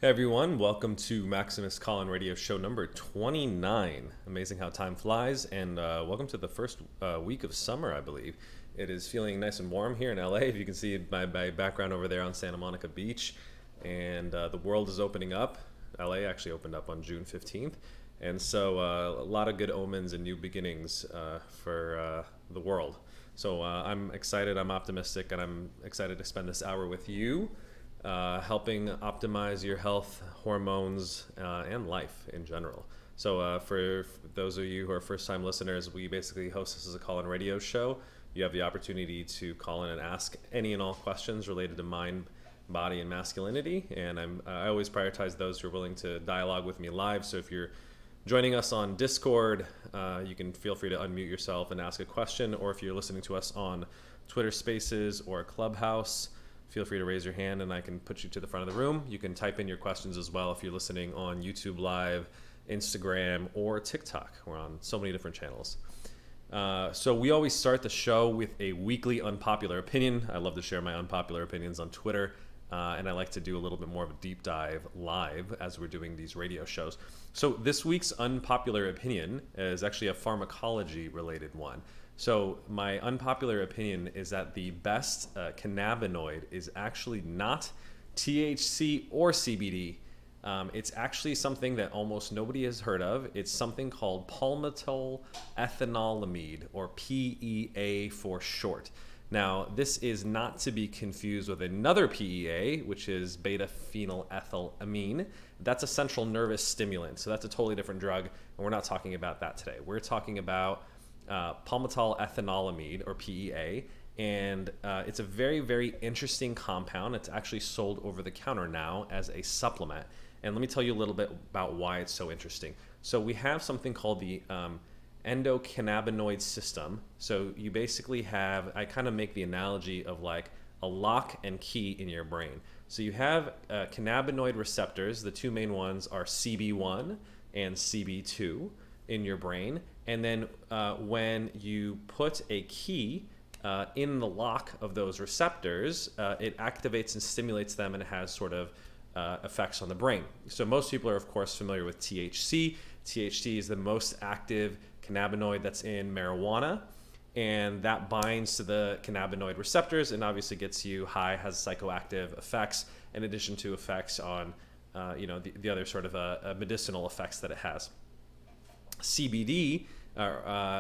Hey everyone, welcome to Maximus Call-In Radio show number 29. Amazing how time flies, and welcome to the first week of summer, I believe. It is feeling nice and warm here in LA, if you can see my background over there on Santa Monica Beach, and the world is opening up. LA actually opened up on June 15th, and so a lot of good omens and new beginnings for the world. So I'm excited, I'm optimistic, and I'm excited to spend this hour with you. Helping optimize your health, hormones, and life in general. So for those of you who are first-time listeners, we basically host this as a call-in radio show. You have the opportunity to call in and ask any and all questions related to mind, body, and masculinity. And I always prioritize those who are willing to dialogue with me live. So if you're joining us on Discord, you can feel free to unmute yourself and ask a question. Or if you're listening to us on Twitter Spaces or Clubhouse, feel free to raise your hand and I can put you to the front of the room. You can type in your questions as well if you're listening on YouTube Live, Instagram, or TikTok. We're on so many different channels. So we always start the show with a weekly unpopular opinion. I love to share my unpopular opinions on Twitter, and I like to do a little bit more of a deep dive live as we're doing these radio shows. So this week's unpopular opinion is actually a pharmacology related one. So my unpopular opinion is that the best cannabinoid is actually not THC or CBD. It's actually something that almost nobody has heard of. It's something called Palmatol Ethanolamine, or PEA for short. Now, this is not to be confused with another PEA, which is beta-phenylethylamine. That's a central nervous stimulant, so that's a totally different drug, and we're not talking about that today. We're talking about Palmatol Ethanolamine, or PEA, and it's a very, very interesting compound. It's actually sold over the counter now as a supplement. And let me tell you a little bit about why it's so interesting. So we have something called the Endocannabinoid System. So you basically have, I kind of make the analogy of like a lock and key in your brain. So you have cannabinoid receptors. The two main ones are CB1 and CB2 in your brain. And then when you put a key in the lock of those receptors, it activates and stimulates them, and it has sort of effects on the brain. So most people are, of course, familiar with THC. THC is the most active cannabinoid that's in marijuana, and that binds to the cannabinoid receptors and obviously gets you high, has psychoactive effects, in addition to effects on the other sort of medicinal effects that it has. CBD,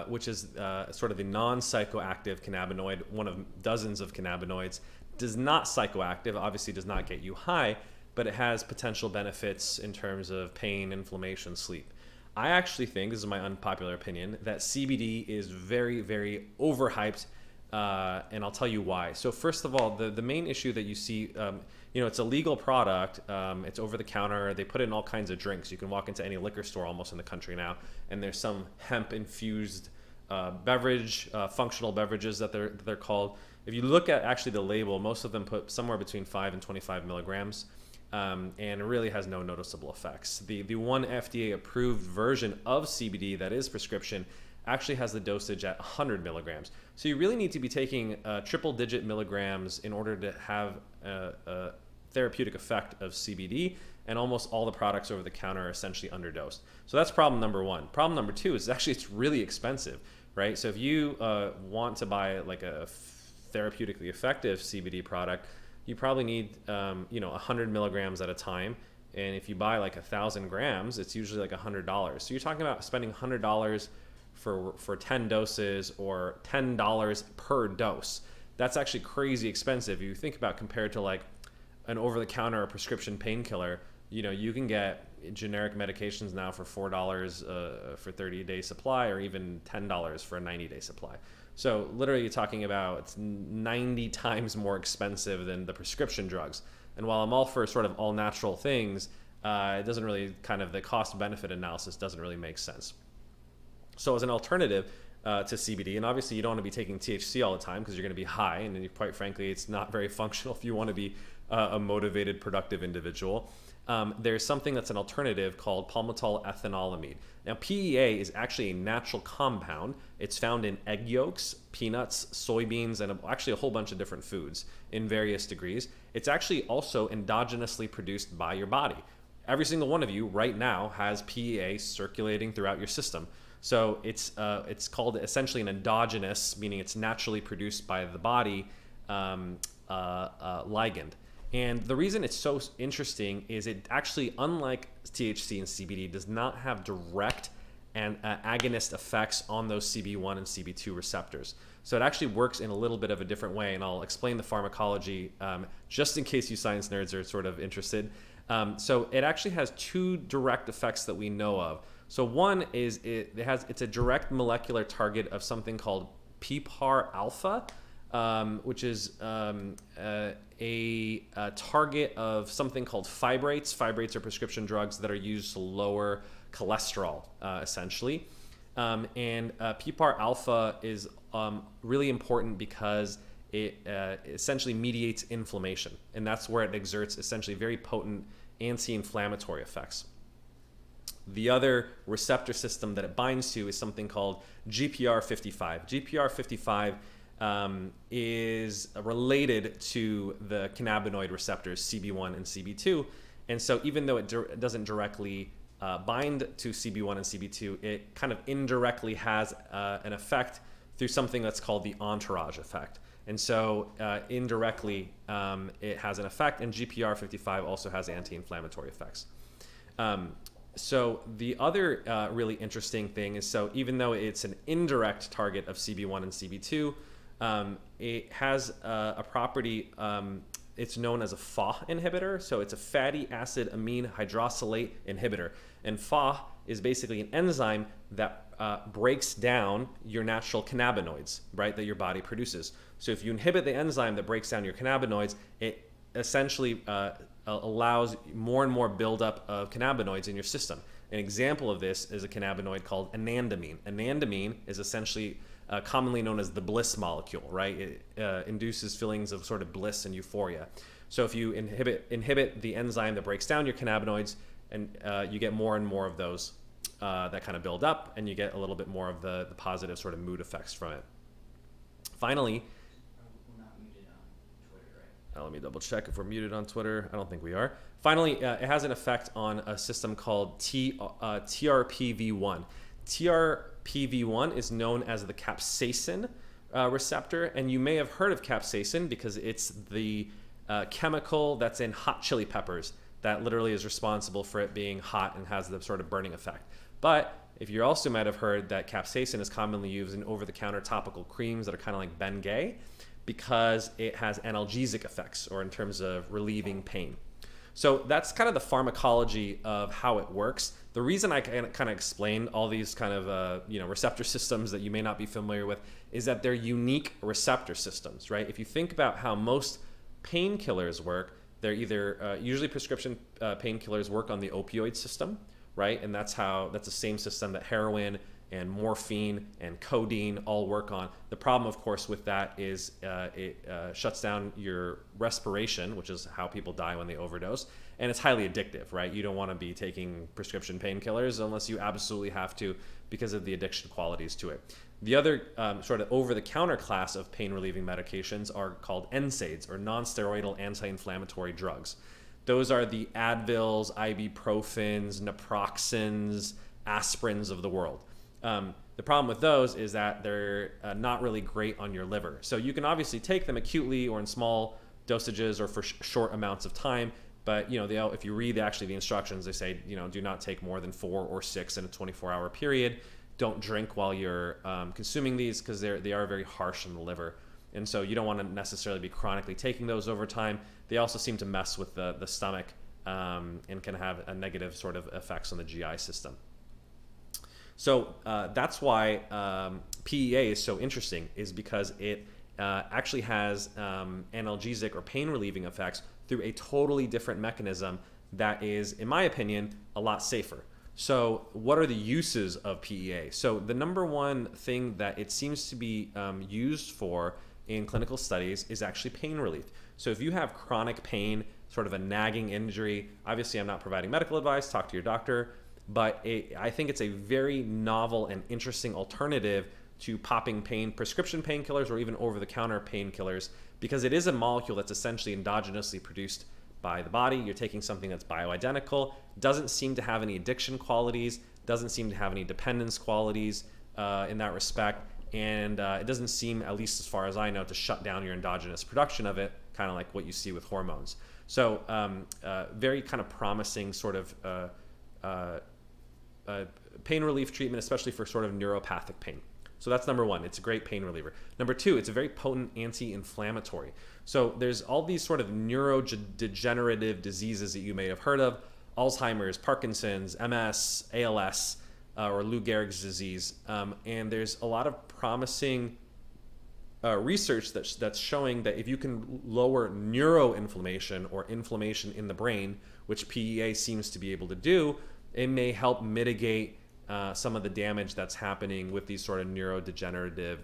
which is sort of the non-psychoactive cannabinoid, one of dozens of cannabinoids, does not psychoactive, obviously does not get you high, but it has potential benefits in terms of pain, inflammation, sleep. I actually think, this is my unpopular opinion, that CBD is very, very overhyped, and I'll tell you why. So first of all, the main issue that you see, it's a legal product, it's over the counter, they put it in all kinds of drinks. You can walk into any liquor store almost in the country now, and there's some hemp-infused beverage, functional beverages that they're called. If you look at actually the label, most of them put somewhere between 5 and 25 milligrams. And it really has no noticeable effects. The one FDA-approved version of CBD that is prescription actually has the dosage at 100 milligrams. So you really need to be taking triple-digit milligrams in order to have a therapeutic effect of CBD, and almost all the products over the counter are essentially underdosed. So that's problem number one. Problem number two is actually it's really expensive, right? So if you want to buy like a therapeutically effective CBD product, you probably need 100 milligrams at a time, and if you buy like 1,000 grams, it's usually like $100. So you're talking about spending $100 for 10 doses, or $10 per dose. That's actually crazy expensive. You think about, compared to like an over-the-counter or prescription painkiller, you can get generic medications now for $4 for 30-day supply, or even $10 for a 90-day supply. So literally you're talking about it's 90 times more expensive than the prescription drugs. And while I'm all for sort of all natural things, it doesn't really the cost benefit analysis doesn't really make sense. So as an alternative to CBD, and obviously you don't want to be taking THC all the time because you're going to be high, and quite frankly, it's not very functional if you want to be a motivated, productive individual. There's something that's an alternative called Palmatol Ethanolamine. Now, PEA is actually a natural compound. It's found in egg yolks, peanuts, soybeans, and actually a whole bunch of different foods in various degrees. It's actually also endogenously produced by your body. Every single one of you right now has PEA circulating throughout your system. So it's called essentially an endogenous, meaning it's naturally produced by the body, ligand. And the reason it's so interesting is it actually, unlike THC and CBD, does not have direct and agonist effects on those CB1 and CB2 receptors. So it actually works in a little bit of a different way, and I'll explain the pharmacology just in case you science nerds are sort of interested. So it actually has two direct effects that we know of. So one is it's a direct molecular target of something called PPAR alpha, which is a target of something called fibrates. Fibrates are prescription drugs that are used to lower cholesterol, essentially. And PPAR alpha is really important because it essentially mediates inflammation, and that's where it exerts essentially very potent anti-inflammatory effects. The other receptor system that it binds to is something called GPR55. GPR55 is related to the cannabinoid receptors CB1 and CB2, and so even though it doesn't directly bind to CB1 and CB2, it kind of indirectly has an effect through something that's called the entourage effect. And so indirectly, it has an effect, and GPR55 also has anti-inflammatory effects. So the other really interesting thing is, so even though it's an indirect target of CB1 and CB2, it has a property, it's known as a FAH inhibitor. So it's a fatty acid amine hydrosylate inhibitor. And FAH is basically an enzyme that breaks down your natural cannabinoids, right, that your body produces. So if you inhibit the enzyme that breaks down your cannabinoids, it essentially allows more and more buildup of cannabinoids in your system. An example of this is a cannabinoid called anandamine. Anandamine is essentially commonly known as the bliss molecule, right? It induces feelings of sort of bliss and euphoria. So if you inhibit the enzyme that breaks down your cannabinoids, and you get more and more of those that kind of build up, and you get a little bit more of the positive sort of mood effects from it. Finally, we're not muted on Twitter, right? Let me double check if we're muted on Twitter. I don't think we are. Finally, it has an effect on a system called TRPV1. TRPV1 is known as the capsaicin receptor, and you may have heard of capsaicin because it's the chemical that's in hot chili peppers that literally is responsible for it being hot and has the sort of burning effect. But if you also might have heard that capsaicin is commonly used in over-the-counter topical creams that are kind of like Bengay because it has analgesic effects, or in terms of relieving pain. So that's kind of the pharmacology of how it works. The reason I kind of explain all these kind of receptor systems that you may not be familiar with is that they're unique receptor systems, right? If you think about how most painkillers work, they're either usually prescription painkillers work on the opioid system, right? And that's the same system that heroin and morphine and codeine all work on. The problem, of course, with that is it shuts down your respiration, which is how people die when they overdose, and it's highly addictive, right? You don't want to be taking prescription painkillers unless you absolutely have to because of the addiction qualities to it. The other sort of over-the-counter class of pain-relieving medications are called Nsaids, or non-steroidal anti-inflammatory drugs. Those are the Advils, ibuprofens, naproxens, aspirins of the world. The problem with those is that they're not really great on your liver. So you can obviously take them acutely or in small dosages or for short amounts of time, but if you read the instructions, they say do not take more than 4 or 6 in a 24-hour period. Don't drink while you're consuming these because they are very harsh on the liver. And so you don't want to necessarily be chronically taking those over time. They also seem to mess with the stomach and can have a negative sort of effects on the GI system. So that's why PEA is so interesting, is because it actually has analgesic or pain relieving effects through a totally different mechanism that is, in my opinion, a lot safer. So what are the uses of PEA? So the number one thing that it seems to be used for in clinical studies is actually pain relief. So if you have chronic pain, sort of a nagging injury, obviously I'm not providing medical advice, talk to your doctor, but I think it's a very novel and interesting alternative to popping prescription painkillers or even over-the-counter painkillers, because it is a molecule that's essentially endogenously produced by the body. You're taking something that's bioidentical, doesn't seem to have any addiction qualities, doesn't seem to have any dependence qualities in that respect, and it doesn't seem, at least as far as I know, to shut down your endogenous production of it, kind of like what you see with hormones. So very kind of promising sort of pain relief treatment, especially for sort of neuropathic pain. So that's number one. It's a great pain reliever. Number two, it's a very potent anti-inflammatory. So there's all these sort of neurodegenerative diseases that you may have heard of: Alzheimer's, Parkinson's, MS, ALS, or Lou Gehrig's disease. And there's a lot of promising research that's showing that if you can lower neuroinflammation or inflammation in the brain, which PEA seems to be able to do, it may help mitigate some of the damage that's happening with these sort of neurodegenerative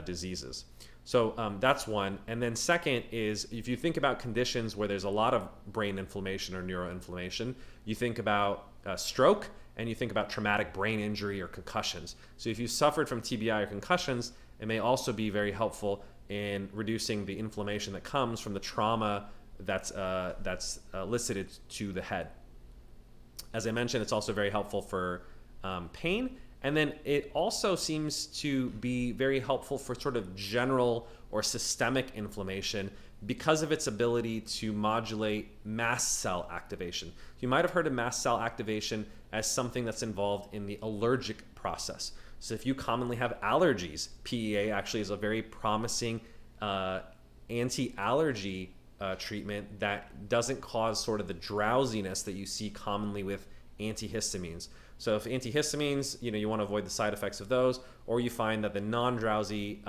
diseases. So that's one. And then second is, if you think about conditions where there's a lot of brain inflammation or neuroinflammation, you think about stroke and you think about traumatic brain injury or concussions. So if you suffered from TBI or concussions, it may also be very helpful in reducing the inflammation that comes from the trauma that's elicited to the head. As I mentioned, it's also very helpful for pain. And then it also seems to be very helpful for sort of general or systemic inflammation because of its ability to modulate mast cell activation. You might have heard of mast cell activation as something that's involved in the allergic process. So if you commonly have allergies, PEA actually is a very promising anti-allergy treatment that doesn't cause sort of the drowsiness that you see commonly with antihistamines. So if antihistamines, you want to avoid the side effects of those, or you find that the non-drowsy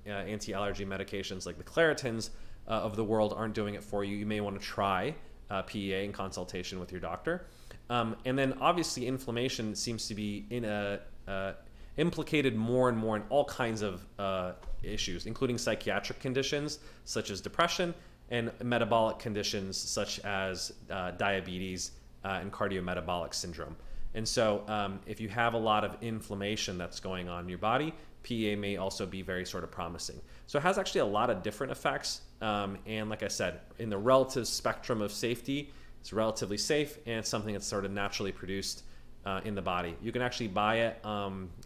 anti-allergy medications like the Claritins of the world aren't doing it for you, you may want to try PEA in consultation with your doctor. And then obviously inflammation seems to be implicated more and more in all kinds of issues, including psychiatric conditions such as depression and metabolic conditions such as diabetes and cardiometabolic syndrome. And so if you have a lot of inflammation that's going on in your body, PEA may also be very sort of promising. So it has actually a lot of different effects. And like I said, in the relative spectrum of safety, it's relatively safe, and it's something that's sort of naturally produced in the body. You can actually buy it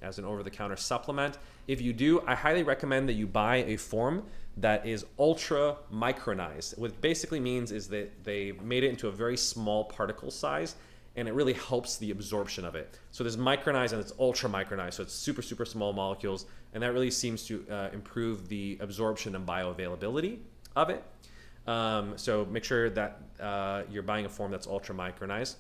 as an over-the-counter supplement. If you do, I highly recommend that you buy a form that is ultra micronized. What it basically means is that they made it into a very small particle size, and it really helps the absorption of it. So there's micronized and it's ultra micronized, so it's super, super small molecules, and that really seems to improve the absorption and bioavailability of it. So make sure that you're buying a form that's ultra micronized.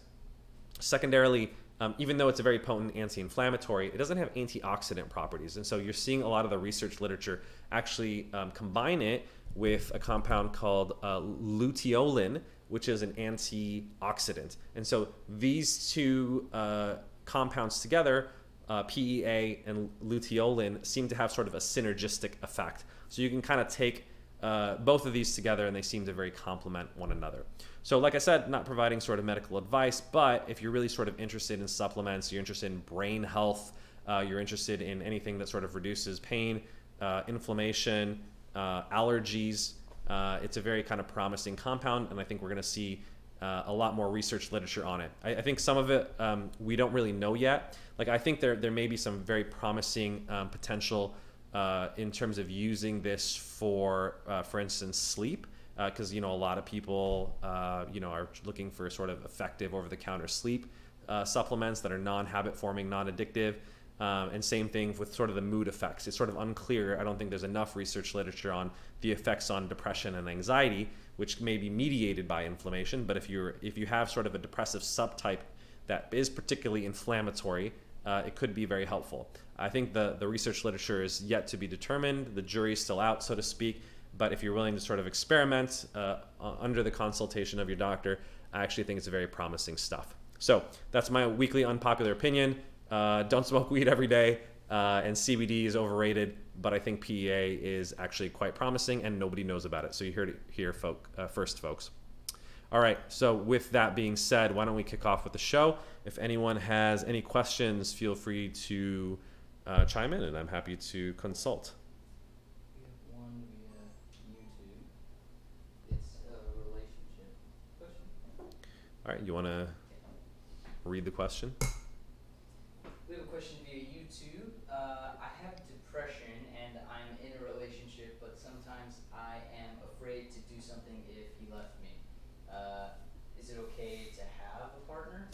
Secondarily, even though it's a very potent anti-inflammatory, it doesn't have antioxidant properties. And so you're seeing a lot of the research literature actually combine it with a compound called luteolin, which is an antioxidant. And so these two compounds together, PEA and luteolin, seem to have sort of a synergistic effect. So you can kind of take both of these together and they seem to very complement one another. So like I said, not providing sort of medical advice, but if you're really sort of interested in supplements, you're interested in brain health, you're interested in anything that sort of reduces pain, inflammation, allergies, it's a very kind of promising compound, and I think we're going to see a lot more research literature on it. I think some of it we don't really know yet. Like I think there may be some very promising potential in terms of using this for instance, sleep, because a lot of people are looking for sort of effective over-the-counter sleep supplements that are non-habit forming, non-addictive. And same thing with sort of the mood effects. It's sort of unclear. I don't think there's enough research literature on the effects on depression and anxiety, which may be mediated by inflammation. But if you have sort of a depressive subtype that is particularly inflammatory, it could be very helpful. I think the research literature is yet to be determined. The jury's still out, so to speak. But if you're willing to sort of experiment under the consultation of your doctor, I actually think it's very promising stuff. So that's my weekly unpopular opinion. Don't smoke weed every day. and CBD is overrated, but I think PEA is actually quite promising, and nobody knows about it. So you heard it here first, folks. All right, so with that being said, why don't we kick off with the show? If anyone has any questions, feel free to chime in, and I'm happy to consult. We have one via YouTube. It's a relationship question. All right, you want to read the question? We have a question via YouTube. I have depression and I'm in a relationship, but sometimes I am afraid to do something if he left me. Is it okay to have a partner?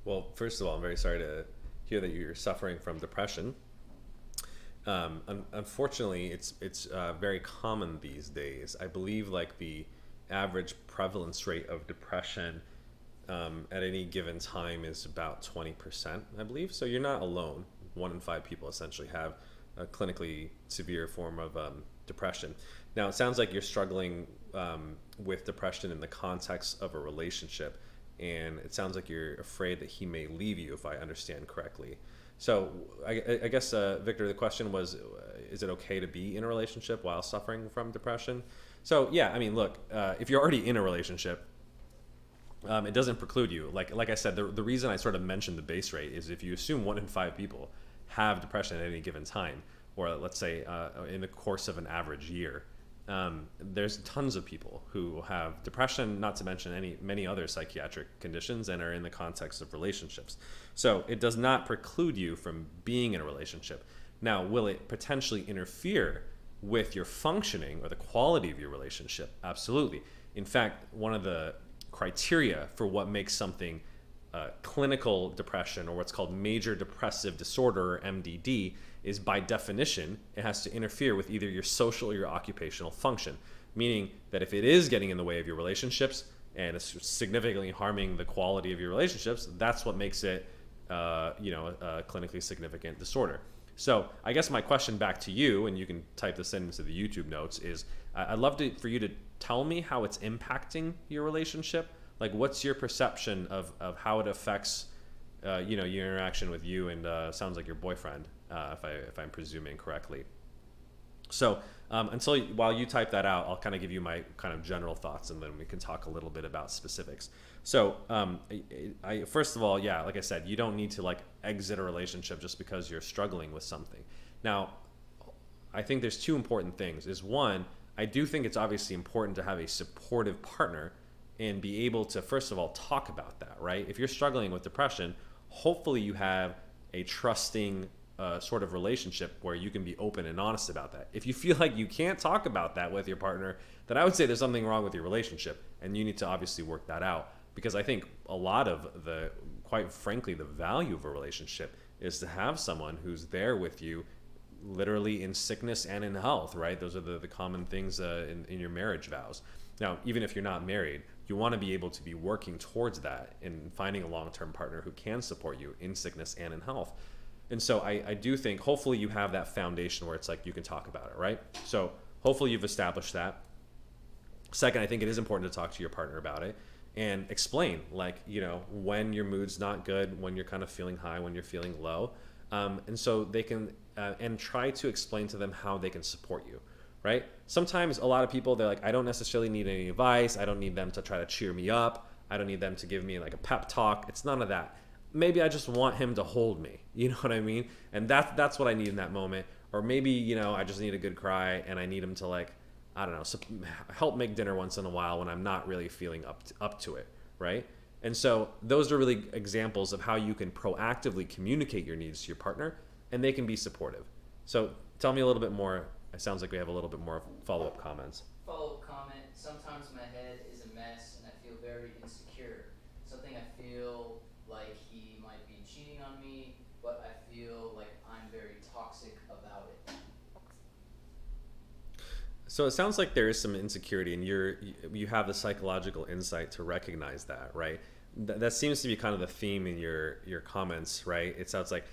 Well, first of all, I'm very sorry to hear that you're suffering from depression. Unfortunately, it's very common these days. I believe like the average prevalence rate of depression at any given time is about 20%, I believe. So you're not alone. 1 in 5 people essentially have a clinically severe form of depression. Now, it sounds like you're struggling with depression in the context of a relationship, and it sounds like you're afraid that he may leave you, if I understand correctly. So I guess, Victor, the question was, is it okay to be in a relationship while suffering from depression? So yeah, I mean, look, if you're already in a relationship, it doesn't preclude you. Like I said, the reason I sort of mentioned the base rate is if you assume 1 in 5 people have depression at any given time, or let's say in the course of an average year, there's tons of people who have depression, not to mention many other psychiatric conditions, and are in the context of relationships. So it does not preclude you from being in a relationship. Now, will it potentially interfere with your functioning or the quality of your relationship? Absolutely. In fact, one of the criteria for what makes something clinical depression, or what's called major depressive disorder, or MDD, is by definition, it has to interfere with either your social or your occupational function. Meaning that if it is getting in the way of your relationships and it's significantly harming the quality of your relationships, that's what makes it a clinically significant disorder. So I guess my question back to you, and you can type this into the YouTube notes, is I'd love for you to tell me how it's impacting your relationship. Like, what's your perception of how it affects, your interaction with you and sounds like your boyfriend, if I'm presuming correctly. So while you type that out, I'll kind of give you my kind of general thoughts, and then we can talk a little bit about specifics. So I first of all, yeah, like I said, you don't need to like exit a relationship just because you're struggling with something. Now, I think there's 2 important things. Is one, I do think it's obviously important to have a supportive partner and be able to, first of all, talk about that, right? If you're struggling with depression, hopefully you have a trusting sort of relationship where you can be open and honest about that. If you feel like you can't talk about that with your partner, then I would say there's something wrong with your relationship, and you need to obviously work that out. Because I think a lot of quite frankly, the value of a relationship is to have someone who's there with you literally in sickness and in health, right? Those are the common things in your marriage vows. Now, even if you're not married, you want to be able to be working towards that and finding a long-term partner who can support you in sickness and in health. And so I do think hopefully you have that foundation where it's like you can talk about it, right? So hopefully you've established that. Second, I think it is important to talk to your partner about it and explain, like, when your mood's not good, when you're kind of feeling high, when you're feeling low. And so they can, and try to explain to them how they can support you, right? Sometimes a lot of people, they're like, I don't necessarily need any advice. I don't need them to try to cheer me up. I don't need them to give me like a pep talk. It's none of that. Maybe I just want him to hold me. You know what I mean? And that's what I need in that moment. Or maybe, I just need a good cry and I need him to, like, I don't know, help make dinner once in a while when I'm not really feeling up to it, right? And so those are really examples of how you can proactively communicate your needs to your partner, and they can be supportive. So tell me a little bit more. It sounds like we have a little bit more follow-up comments. Follow-up comment. Sometimes my head is a mess and I feel very insecure. Something I feel like he might be cheating on me, but I feel like I'm very toxic about it. So it sounds like there is some insecurity, and you have the psychological insight to recognize that, right? That seems to be kind of the theme in your comments, right? It sounds like,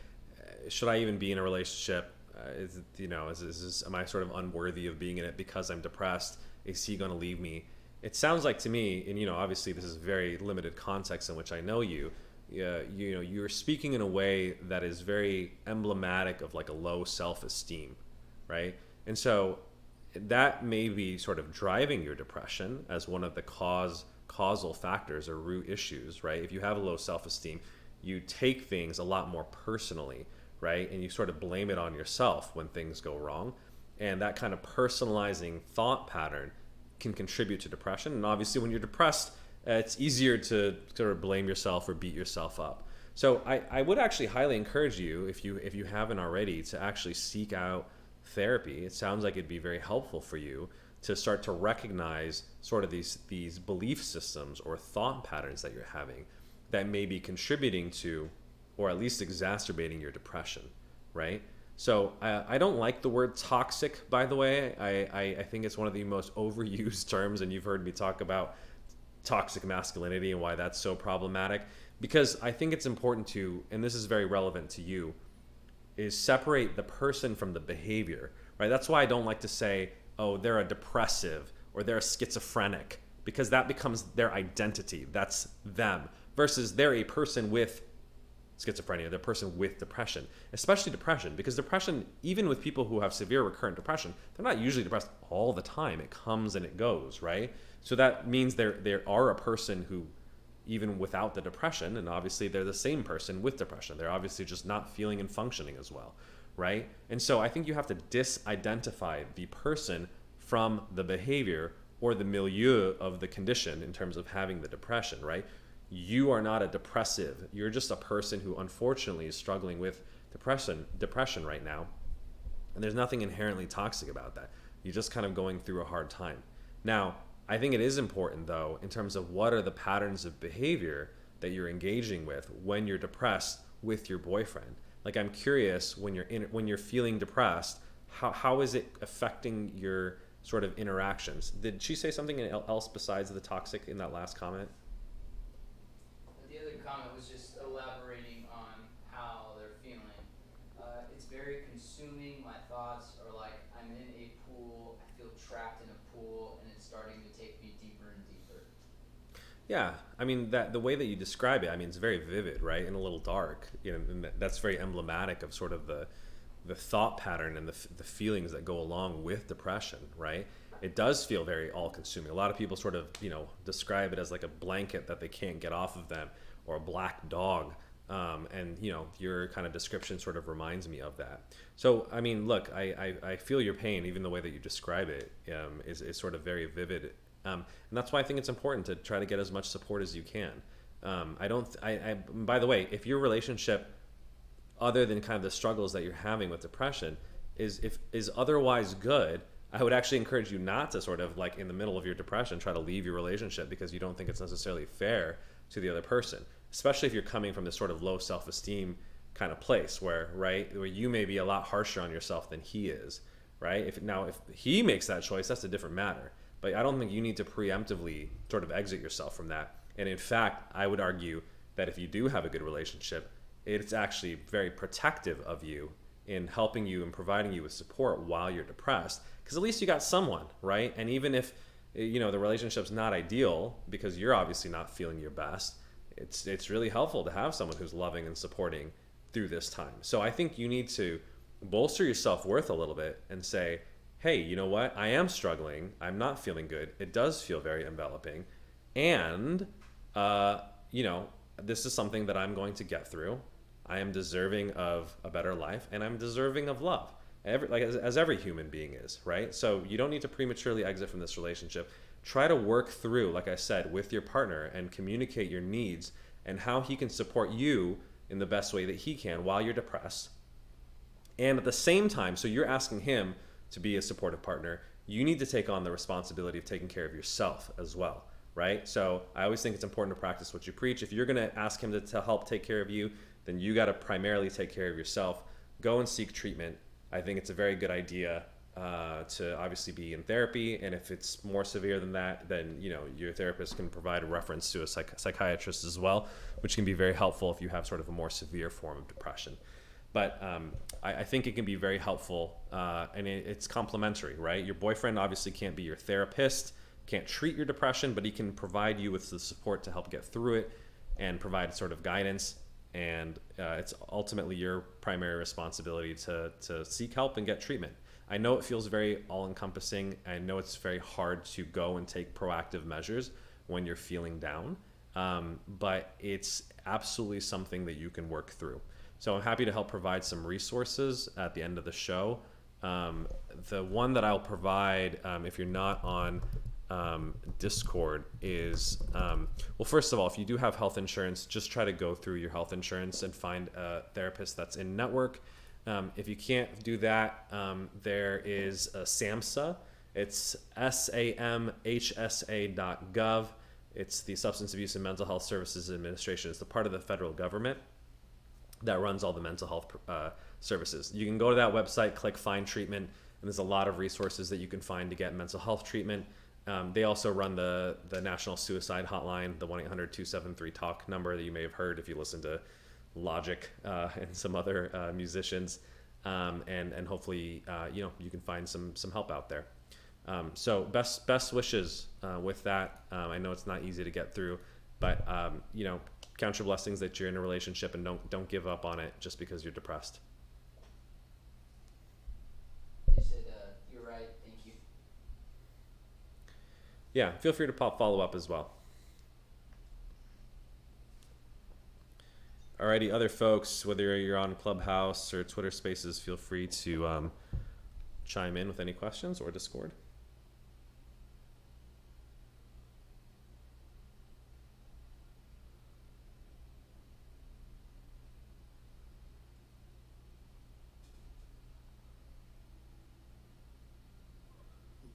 should I even be in a relationship? Am I sort of unworthy of being in it because I'm depressed? Is he going to leave me? It sounds like to me, and obviously this is very limited context in which I know you, you're speaking in a way that is very emblematic of like a low self-esteem, right? And so that may be sort of driving your depression as one of the causal factors or root issues, right? If you have a low self-esteem, you take things a lot more personally, right? And you sort of blame it on yourself when things go wrong. And that kind of personalizing thought pattern can contribute to depression. And obviously when you're depressed, it's easier to sort of blame yourself or beat yourself up. So I would actually highly encourage you, if you haven't already, to actually seek out therapy. It sounds like it'd be very helpful for you to start to recognize sort of these belief systems or thought patterns that you're having that may be contributing to, or at least exacerbating, your depression, right? So I don't like the word toxic, by the way. I think it's one of the most overused terms, and you've heard me talk about toxic masculinity and why that's so problematic, because I think it's important to, and this is very relevant to you, is separate the person from the behavior, right? That's why I don't like to say, oh, they're a depressive or they're a schizophrenic, because that becomes their identity. That's them, versus they're a person with schizophrenia, they're a person with depression, especially depression, because depression, even with people who have severe recurrent depression, they're not usually depressed all the time. It comes and it goes, right? So that means they are a person who, even without the depression, and obviously they're the same person with depression, they're obviously just not feeling and functioning as well, right? And so I think you have to disidentify the person from the behavior or the milieu of the condition in terms of having the depression, right? You are not a depressive. You're just a person who unfortunately is struggling with depression right now. And there's nothing inherently toxic about that. You're just kind of going through a hard time. Now, I think it is important, though, in terms of what are the patterns of behavior that you're engaging with when you're depressed with your boyfriend. Like, I'm curious, when you're feeling depressed, how is it affecting your sort of interactions? Did she say something else besides the toxic in that last comment? The other comment was just elaborating on how they're feeling. It's very consuming. My thoughts are like, I'm in a pool, I feel trapped in a pool, and it's starting to take me deeper and deeper. Yeah, I mean, that the way that you describe it, I mean, it's very vivid, right, and a little dark. And that's very emblematic of sort of the thought pattern and the feelings that go along with depression, right? It does feel very all-consuming. A lot of people sort of, describe it as like a blanket that they can't get off of them, or a black dog. And your kind of description sort of reminds me of that. So, I mean, look, I feel your pain, even the way that you describe it is sort of very vivid. And that's why I think it's important to try to get as much support as you can. By the way, if your relationship, other than kind of the struggles that you're having with depression, is otherwise good, I would actually encourage you not to sort of, like, in the middle of your depression, try to leave your relationship because you don't think it's necessarily fair to the other person, especially if you're coming from this sort of low self-esteem kind of place where you may be a lot harsher on yourself than he is, right? If he makes that choice, that's a different matter. But I don't think you need to preemptively sort of exit yourself from that. And in fact, I would argue that if you do have a good relationship, it's actually very protective of you in helping you and providing you with support while you're depressed, because at least you got someone, right? And even if the relationship's not ideal because you're obviously not feeling your best, it's really helpful to have someone who's loving and supporting through this time. So I think you need to bolster your self-worth a little bit and say, hey, you know what? I am struggling. I'm not feeling good. It does feel very enveloping. And, this is something that I'm going to get through. I am deserving of a better life, and I'm deserving of love, as every human being is, right? So you don't need to prematurely exit from this relationship. Try to work through, like I said, with your partner and communicate your needs and how he can support you in the best way that he can while you're depressed. And at the same time, so you're asking him to be a supportive partner, you need to take on the responsibility of taking care of yourself as well, right? So I always think it's important to practice what you preach. If you're going to ask him to help take care of you, then you got to primarily take care of yourself. Go and seek treatment. I think it's a very good idea to obviously be in therapy, and if it's more severe than that, then your therapist can provide a reference to a psychiatrist as well, which can be very helpful if you have sort of a more severe form of depression. But I think it can be very helpful, and it's complementary, right? Your boyfriend obviously can't be your therapist, can't treat your depression, but he can provide you with the support to help get through it. and provide sort of guidance. And it's ultimately your primary responsibility to seek help and get treatment. I know it feels very all-encompassing. I know it's very hard to go and take proactive measures when you're feeling down, but it's absolutely something that you can work through. So I'm happy to help provide some resources at the end of the show. The one that I'll provide, if you're not on Discord, is well, first of all, if you do have health insurance, just try to go through your health insurance and find a therapist that's in network. If you can't do that, there is a SAMHSA. It's samhsa.gov. It's the Substance Abuse and Mental Health Services Administration. It's the part of the federal government that runs all the mental health services. You can go to that website, click Find Treatment, and there's a lot of resources that you can find to get mental health treatment. They also run the National Suicide Hotline, the 1-800-273-TALK number that you may have heard if you listen to Logic and some other musicians. And hopefully, you can find some help out there. So best wishes with that. I know it's not easy to get through, but count your blessings that you're in a relationship, and don't give up on it just because you're depressed. They said, you're right, thank you. Yeah, feel free to follow up as well. Alrighty, other folks, whether you're on Clubhouse or Twitter Spaces, feel free to chime in with any questions, or Discord.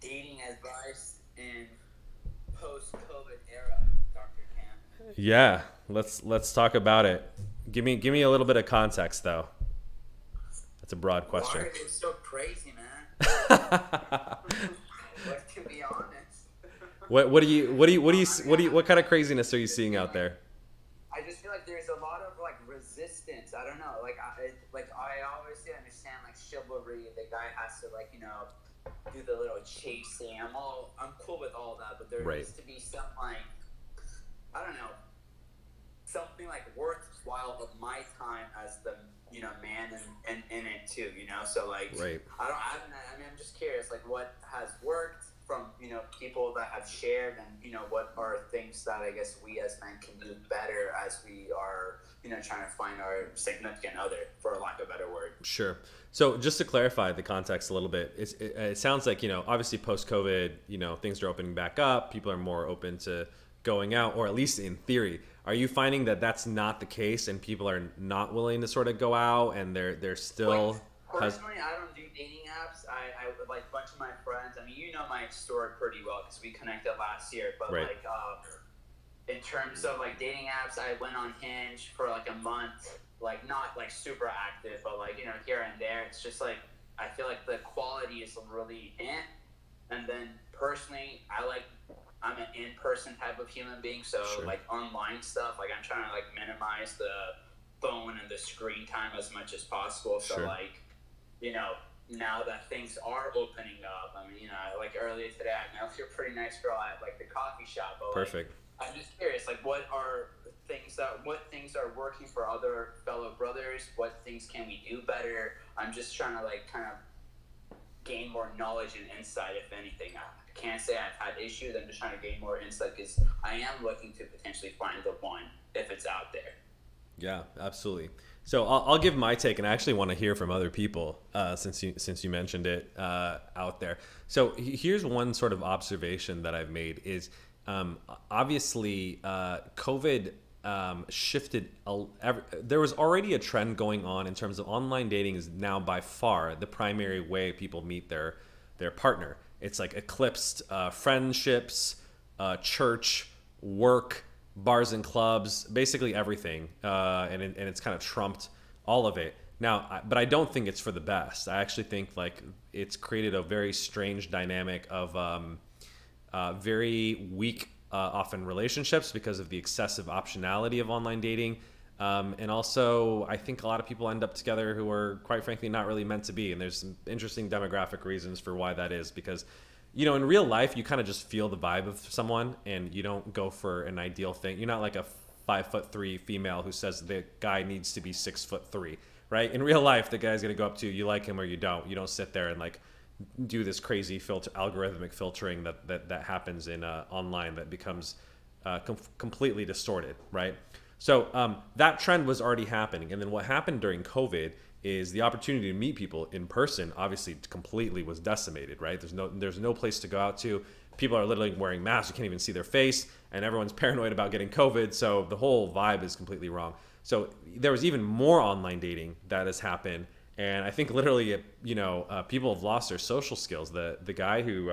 Dating advice in post-COVID era, Dr. Cam. Yeah, let's talk about it. Give me a little bit of context, though. That's a broad question. Why are they so crazy, man? Let's be honest. What kind of craziness are you seeing out there? I just feel like there's a lot of resistance. I don't know. I obviously understand chivalry. The guy has to do the little chasing. I'm cool with all that, but there needs to be some I don't know, something worthwhile of my time as the man in it too. So Right. I'm just curious what has worked from people that have shared, and what are things that I guess we as men can do better as we are trying to find our significant other, for lack of a better word. Sure. So just to clarify the context a little bit, it sounds like, obviously post-COVID, things are opening back up. People are more open to going out, or at least in theory. Are you finding that that's not the case, and people are not willing to sort of go out, and they're still... Personally, I don't do dating apps. I a bunch of my friends, my story pretty well because we connected last year, but right. In terms of dating apps, I went on Hinge for a month, not super active, but here and there. It's just I feel the quality is really and then personally, I'm an in-person type of human being, so sure. Online stuff, I'm trying to minimize the phone and the screen time as much as possible. So sure. Now that things are opening up, earlier today I met a pretty nice girl at the coffee shop. But perfect. I'm just curious, what things are working for other fellow brothers? What things can we do better? I'm just trying to kind of gain more knowledge and insight, if anything. I can't say I've had issues. I'm just trying to gain more insight because I am looking to potentially find the one if it's out there. Yeah, absolutely. So I'll give my take, and I actually want to hear from other people since you mentioned it out there. So here's one sort of observation that I've made is obviously COVID shifted. There was already a trend going on in terms of online dating is now by far the primary way people meet their partner. It's eclipsed friendships, church, work, bars and clubs, basically everything, and it's kind of trumped all of it now. But I don't think it's for the best. I actually think it's created a very strange dynamic of very weak often relationships because of the excessive optionality of online dating, and also I think a lot of people end up together who are quite frankly not really meant to be, and there's some interesting demographic reasons for why that is, because in real life, you kind of just feel the vibe of someone, and you don't go for an ideal thing. You're not a 5'3" female who says the guy needs to be 6'3", right? In real life, the guy's gonna go up to you like him or you don't. You don't sit there and like do this crazy algorithmic filtering that happens in online that becomes completely distorted, right? So that trend was already happening, and then what happened during COVID is the opportunity to meet people in person obviously completely was decimated, right? There's no place to go out to. People are literally wearing masks. You can't even see their face, and everyone's paranoid about getting COVID. So the whole vibe is completely wrong. So there was even more online dating that has happened, and I think literally, people have lost their social skills. The guy who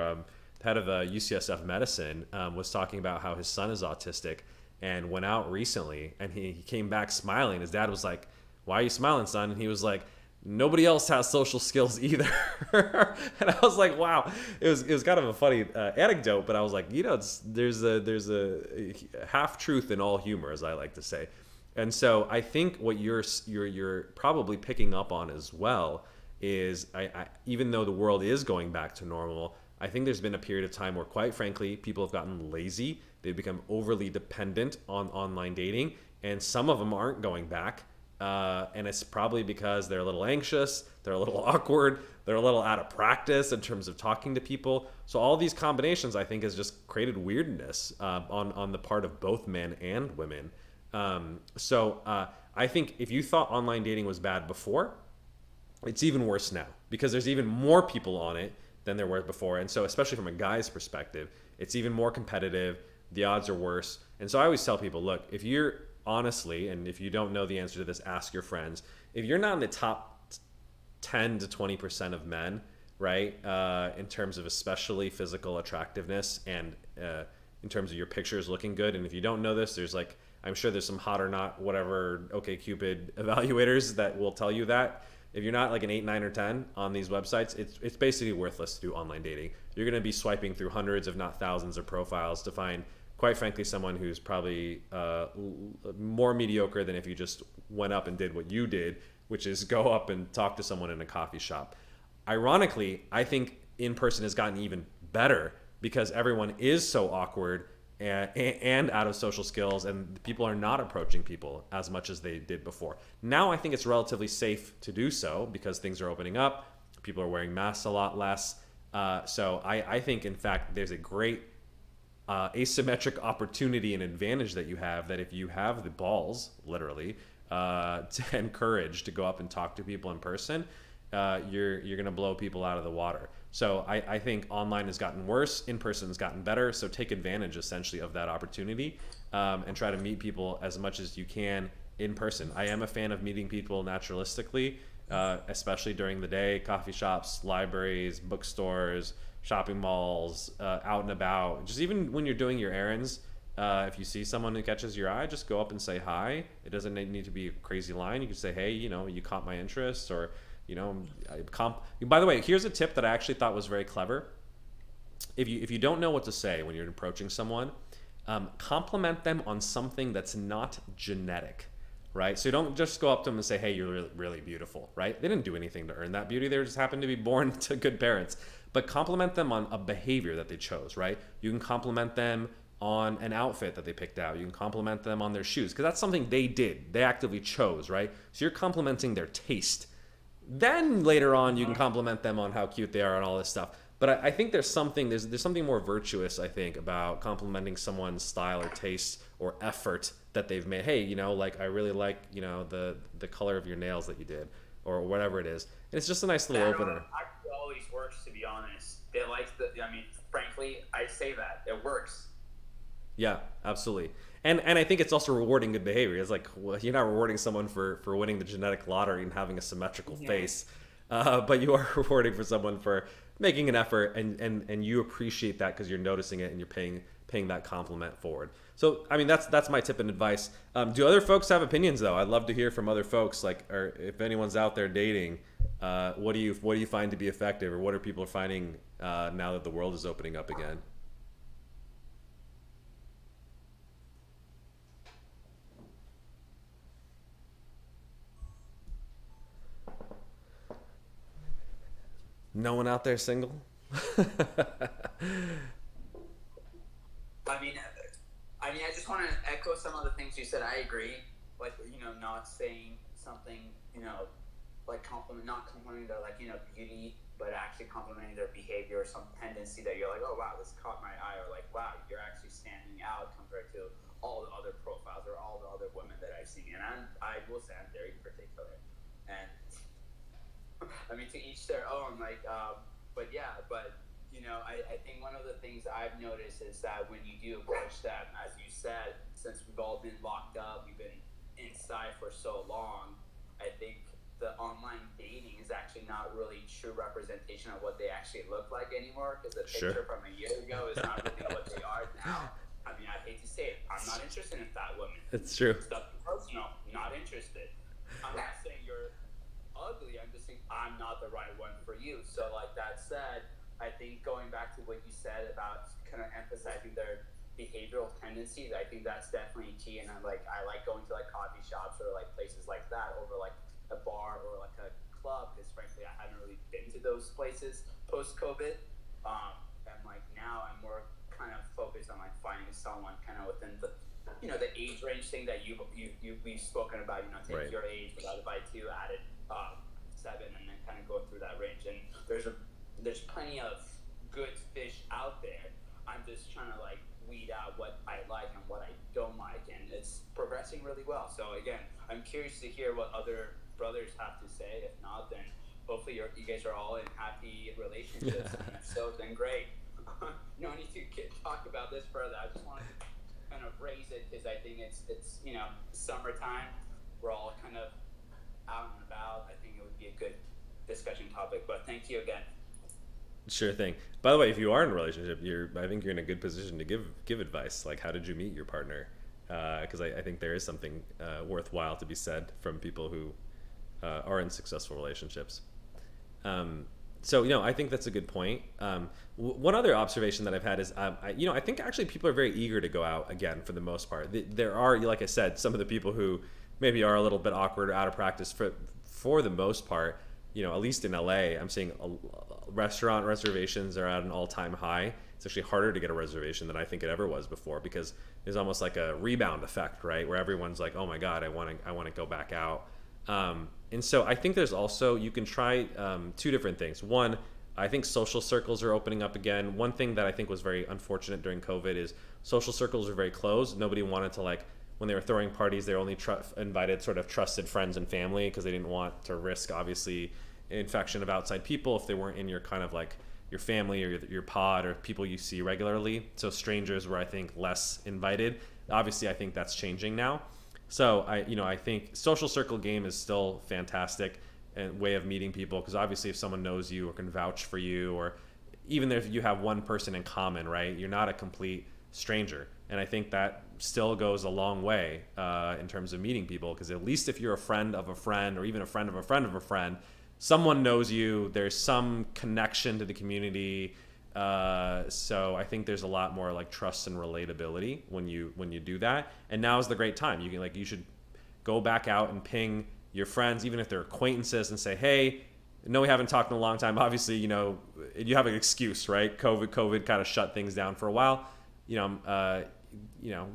head of UCSF medicine was talking about how his son is autistic and went out recently, and he came back smiling. His dad was like, "Why are you smiling, son?" And he was like, "Nobody else has social skills either." And I was like, wow, it was kind of a funny anecdote, but I was like, there's a half truth in all humor, as I like to say. And so I think what you're probably picking up on as well is I even though the world is going back to normal, I think there's been a period of time where, quite frankly, people have gotten lazy. They've become overly dependent on online dating, and some of them aren't going back. And it's probably because they're a little anxious, they're a little awkward, they're a little out of practice in terms of talking to people. So all these combinations, I think, has just created weirdness on the part of both men and women. So I think if you thought online dating was bad before, it's even worse now because there's even more people on it than there were before. And so especially from a guy's perspective, it's even more competitive. The odds are worse. And so I always tell people, look, if you're honestly, and if you don't know the answer to this, ask your friends. If you're not in the top 10 to 20% of men, right, in terms of especially physical attractiveness and in terms of your pictures looking good, and if you don't know this, there's like, I'm sure there's some hot or not, whatever, OkCupid evaluators that will tell you that. If you're not like an 8, 9, or 10 on these websites, it's basically worthless to do online dating. You're going to be swiping through hundreds, if not thousands, of profiles to find, quite frankly, someone who's probably more mediocre than if you just went up and did what you did, which is go up and talk to someone in a coffee shop. Ironically, I think in person has gotten even better because everyone is so awkward and out of social skills, and people are not approaching people as much as they did before. Now I think it's relatively safe to do so because things are opening up. People are wearing masks a lot less. So I think, in fact, there's a great asymmetric opportunity and advantage that you have, that if you have the balls, literally, and courage to go up and talk to people in person, you're going to blow people out of the water. So I think online has gotten worse, in person has gotten better. So take advantage essentially of that opportunity and try to meet people as much as you can in person. I am a fan of meeting people naturalistically, especially during the day, coffee shops, libraries, bookstores, shopping malls, out and about. Just even when you're doing your errands, if you see someone who catches your eye, just go up and say hi. It doesn't need to be a crazy line. You can say, hey, you caught my interest, or by the way, here's a tip that I actually thought was very clever. If you don't know what to say when you're approaching someone, compliment them on something that's not genetic, right? So you don't just go up to them and say, hey, you're really, really beautiful, right? They didn't do anything to earn that beauty. They just happened to be born to good parents. But compliment them on a behavior that they chose, right? You can compliment them on an outfit that they picked out. You can compliment them on their shoes because that's something they did. They actively chose, right? So you're complimenting their taste. Then later on, you can compliment them on how cute they are and all this stuff. But I think there's something more virtuous, I think, about complimenting someone's style or taste or effort that they've made. Hey, I really like, the color of your nails that you did, or whatever it is. And it's just a nice little opener. Actually, always works, to be honest. Frankly, I say that it works. Yeah, absolutely. And I think it's also rewarding good behavior. It's like, well, you're not rewarding someone for winning the genetic lottery and having a symmetrical face, but you are rewarding for someone for making an effort, and you appreciate that because you're noticing it and you're paying that compliment forward. So, I mean, that's my tip and advice. Do other folks have opinions though? I'd love to hear from other folks. Or if anyone's out there dating, what do you find to be effective, or what are people finding now that the world is opening up again? No one out there single? I mean, I mean, I just want to echo some of the things you said. I agree. Like, not saying something, like not complimenting their, like, beauty, but actually complimenting their behavior or some tendency that you're like, oh, wow, this caught my eye, or like, wow, you're actually standing out compared to all the other profiles or all the other women that I've seen. And I will say I'm very particular. And I mean, to each their own, like, but yeah, I think one of the things I've noticed is that when you do approach them, as you said, since we've all been locked up, we've been inside for so long, I think the online dating is actually not really true representation of what they actually look like anymore, because the picture from a year ago is not really what they are now. I mean, I hate to say it, I'm not interested in fat women. It's true. Stuff personal, not interested. I'm not saying you're ugly, I'm just saying I'm not the right one for you. So like that said, I think going back to what you said about kind of emphasizing their behavioral tendencies, I think that's definitely key. And I like going to like coffee shops or like places like that over like a bar or like a club, because frankly I haven't really been to those places post-COVID. And like now I'm more kind of focused on like finding someone kind of within the the age range thing that we've spoken about, take Right. your age divided by 2, added 7, and then kind of go through that range. And there's plenty of good fish out there. I'm just trying to like weed out what I like and what I don't like, and it's progressing really well. So again, I'm curious to hear what other brothers have to say. If not, then hopefully you guys are all in happy relationships. And if so, then great. No need to talk about this further. I just wanted to kind of raise it because I think it's summertime. We're all kind of out and about. I think it would be a good discussion topic. But thank you again. Sure thing. By the way, if you are in a relationship, I think you're in a good position to give advice. Like, how did you meet your partner? Because I think there is something worthwhile to be said from people who are in successful relationships. So I think that's a good point. One other observation that I've had is, I think actually people are very eager to go out again for the most part. There are, like I said, some of the people who maybe are a little bit awkward or out of practice. For the most part, at least in LA, I'm seeing restaurant reservations are at an all-time high. It's actually harder to get a reservation than I think it ever was before, because there's almost like a rebound effect, right? Where everyone's like, oh my God, I want to go back out. And so I think there's also, you can try 2 different things. One, I think social circles are opening up again. One thing that I think was very unfortunate during COVID is social circles were very closed. Nobody wanted to, like, when they were throwing parties, they only invited sort of trusted friends and family, because they didn't want to risk, obviously, infection of outside people if they weren't in your kind of like your family or your pod or people you see regularly. So strangers were, I think, less invited. Obviously, I think that's changing now. So I think social circle game is still fantastic and way of meeting people, because obviously if someone knows you or can vouch for you, or even if you have one person in common, right, you're not a complete stranger. And I think that still goes a long way in terms of meeting people, because at least if you're a friend of a friend, or even a friend of a friend of a friend, someone knows you, there's some connection to the community. So I think there's a lot more like trust and relatability when you do that. And now is the great time. You should go back out and ping your friends, even if they're acquaintances, and say, hey, no, we haven't talked in a long time. Obviously, you have an excuse, right? COVID kind of shut things down for a while.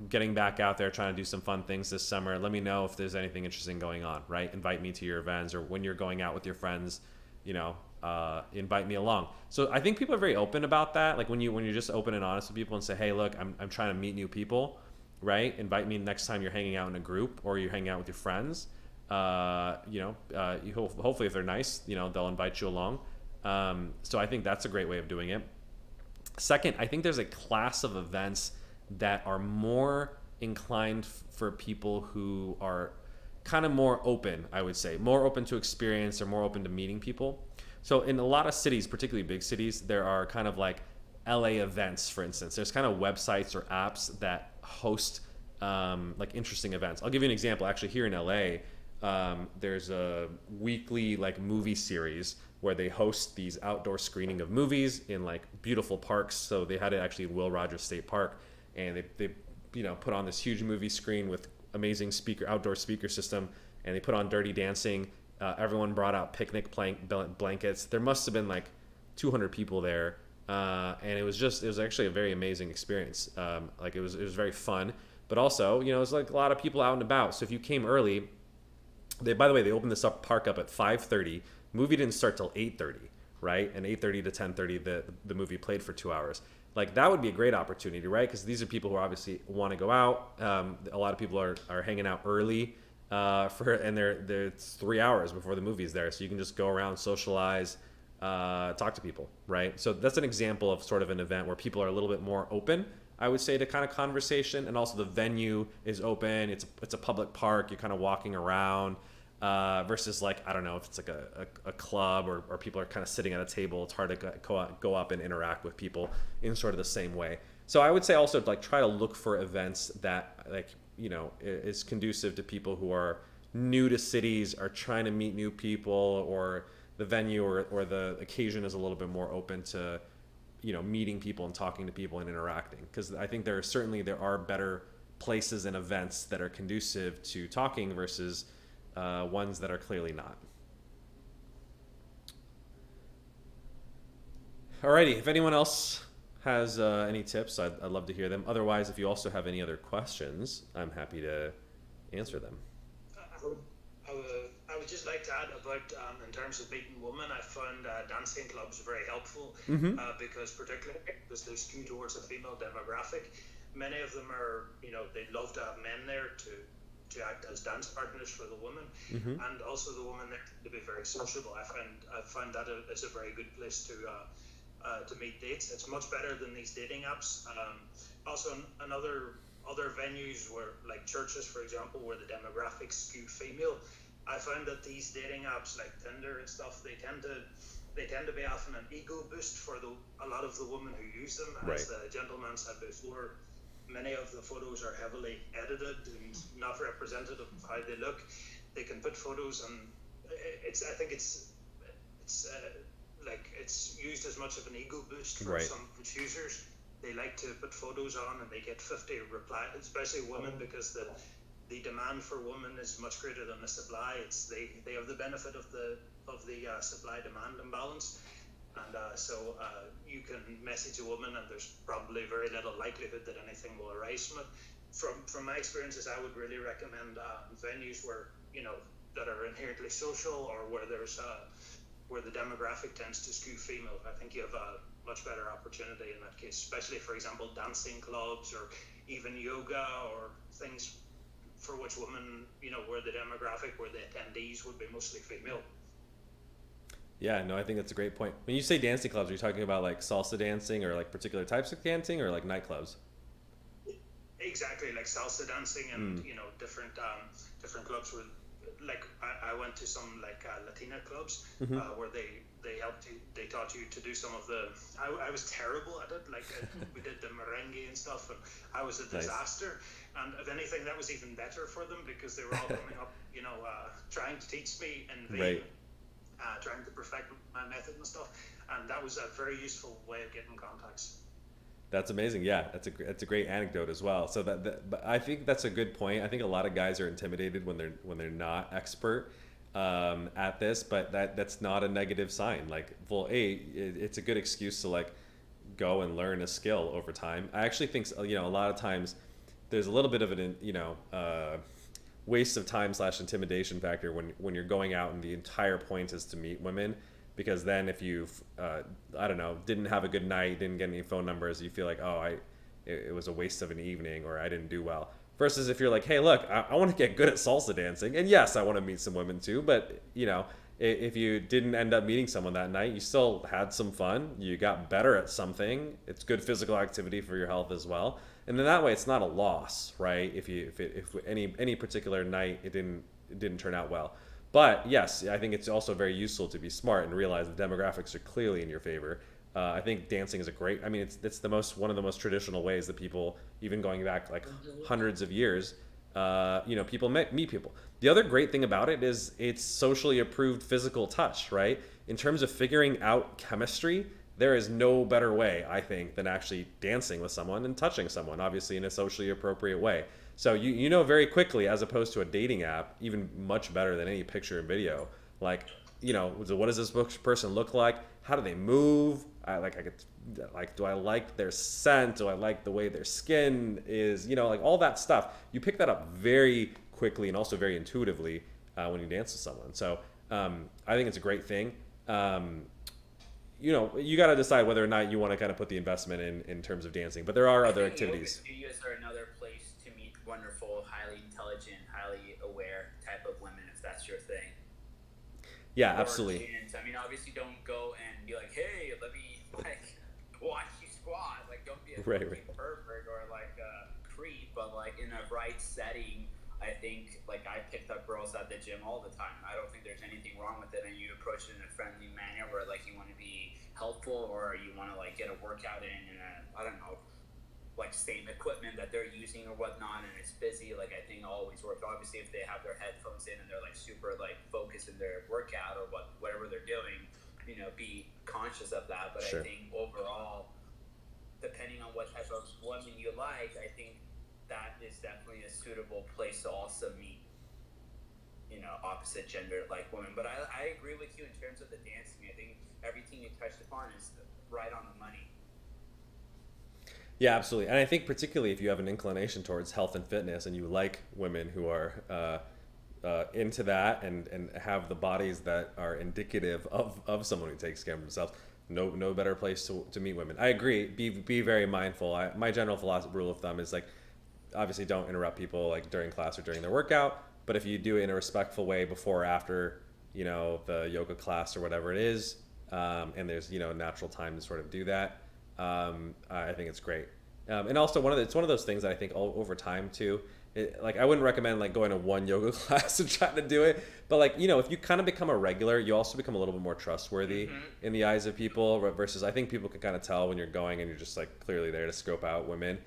Getting back out there, trying to do some fun things this summer. Let me know if there's anything interesting going on, right? Invite me to your events, or when you're going out with your friends, invite me along. So I think people are very open about that. Like when you're just open and honest with people and say, hey, look, I'm trying to meet new people, right? Invite me next time you're hanging out in a group or you're hanging out with your friends. Hopefully if they're nice, they'll invite you along. So I think that's a great way of doing it. Second, I think there's a class of events that are more inclined for people who are kind of more open, I would say, more open to experience or more open to meeting people. So in a lot of cities, particularly big cities, there are kind of like LA events, for instance. There's kind of websites or apps that host like interesting events. I'll give you an example. Actually, here in LA, there's a weekly like movie series where they host these outdoor screening of movies in like beautiful parks. So they had it actually in Will Rogers State Park, and they put on this huge movie screen with amazing outdoor speaker system, and they put on Dirty Dancing. Everyone brought out picnic blankets. There must have been like 200 people there. And it was actually a very amazing experience. Like it was very fun, but also, you know, it was like a lot of people out and about. So if you came early, by the way, they opened this park up at 5:30. Movie didn't start till 8:30, right? And 8:30 to 10:30, the movie played for 2 hours. Like that would be a great opportunity, right? Because these are people who obviously want to go out. A lot of people are hanging out early, and it's 3 hours before the movie's there, so you can just go around, socialize, talk to people, right? So that's an example of sort of an event where people are a little bit more open, I would say, to kind of conversation, and also the venue is open. It's a public park. You're kind of walking around. Versus like, I don't know if it's like a club or people are kind of sitting at a table. It's hard to go up and interact with people in sort of the same way. So I would say also like try to look for events that like, you know, is conducive to people who are new to cities, are trying to meet new people, or the venue or the occasion is a little bit more open to, you know, meeting people and talking to people and interacting. Because I think there are better places and events that are conducive to talking versus ones that are clearly not. Alrighty, if anyone else has any tips, I'd love to hear them. Otherwise, if you also have any other questions, I'm happy to answer them. I would just like to add about, in terms of meeting women, I found dancing clubs very helpful, because particularly because they skew towards a female demographic. Many of them are, you know, they'd love to have men there to act as dance partners for the women, and also the women there to be very sociable. I find that is a very good place to meet dates. It's much better than these dating apps. Also, other venues where, like churches, for example, where the demographics skew female, I find that these dating apps like Tinder and stuff, they tend to be often an ego boost for a lot of the women who use them. Right. As the gentleman said before, many of the photos are heavily edited and not representative of how they look. They can put photos, and I think it's used as much of an ego boost for some users. They like to put photos on, and they get 50 replies, especially women, because the demand for women is much greater than the supply. They have the benefit of the supply demand imbalance. And so you can message a woman, and there's probably very little likelihood that anything will arise from it. From my experiences, I would really recommend venues where, you know, that are inherently social, or where where the demographic tends to skew female. I think you have a much better opportunity in that case, especially, for example, dancing clubs or even yoga or things for which women, you know, where the attendees would be mostly female. Yeah, no, I think that's a great point. When you say dancing clubs, are you talking about like salsa dancing, or like particular types of dancing, or like nightclubs? Exactly, like salsa dancing and you know, different clubs with, like I went to some like Latina clubs where they taught you to do some of the. I was terrible at it. Like we did the merengue and stuff, and I was a disaster. Nice. And if anything, that was even better for them, because they were all coming up, you know, trying to teach me in vain. Right. Trying to perfect my method and stuff, and that was a very useful way of getting contacts. That's amazing. Yeah, that's a great anecdote as well. So but I think that's a good point. I think a lot of guys are intimidated when they're not expert at this, but that's not a negative sign. Like, well, it's a good excuse to like go and learn a skill over time. I actually think, you know, a lot of times there's a little bit of an, you know, waste of time / intimidation factor when you're going out and the entire point is to meet women, because then if you've I don't know, didn't have a good night, didn't get any phone numbers, you feel like, oh, it was a waste of an evening, or I didn't do well. Versus if you're like, hey, look, I want to get good at salsa dancing, and yes, I want to meet some women too, but you know, if you didn't end up meeting someone that night, you still had some fun, you got better at something, it's good physical activity for your health as well. And then that way, it's not a loss, right? If any particular night it didn't turn out well. But yes, I think it's also very useful to be smart and realize the demographics are clearly in your favor. I think dancing is I mean, it's one of the most traditional ways that people, even going back like hundreds of years, you know, people meet people. The other great thing about it is it's socially approved physical touch, right? In terms of figuring out chemistry, there is no better way, I think, than actually dancing with someone and touching someone, obviously in a socially appropriate way. So you know very quickly, as opposed to a dating app, even much better than any picture and video, like so what does this person look like? How do they move? Do I like their scent? Do I like the way their skin is? Like all that stuff. You pick that up very quickly and also very intuitively when you dance with someone. So I think it's a great thing. You got to decide whether or not you want to kind of put the investment in terms of dancing. But there are other activities. Yoga studios are another place to meet wonderful, highly intelligent, highly aware type of women, if that's your thing. Yeah, absolutely. I mean, obviously, don't go and be like, "Hey, let me watch you squat." Like, don't be a pervert or like a creep. But like in a right setting, I think like I picked up girls at the gym all the time. I don't think there's anything wrong with it, and you approach it in a friendly manner where like you want to be helpful or you want to like get a workout in a, I don't know, like same equipment that they're using or whatnot, and it's busy. Like I think always works. Obviously, if they have their headphones in and they're like super like focused in their workout or whatever they're doing, be conscious of that. But Sure. I think overall, depending on what type of woman you like, I think that is definitely a suitable place to also meet opposite gender like women. But I agree with you in terms of the dancing. I think everything you touched upon is right on the money. Yeah, absolutely. And I think particularly if you have an inclination towards health and fitness and you like women who are into that and have the bodies that are indicative of someone who takes care of themselves, no better place to meet women. I agree. Be very mindful. My general rule of thumb is like, obviously don't interrupt people like during class or during their workout, but if you do it in a respectful way before or after, the yoga class or whatever it is, and there's, natural time to sort of do that, I think it's great. And also it's one of those things that I think over time too, I wouldn't recommend like going to one yoga class and trying to do it, but like, if you kind of become a regular, you also become a little bit more trustworthy in the eyes of people versus I think people can kind of tell when you're going and you're just like clearly there to scope out women,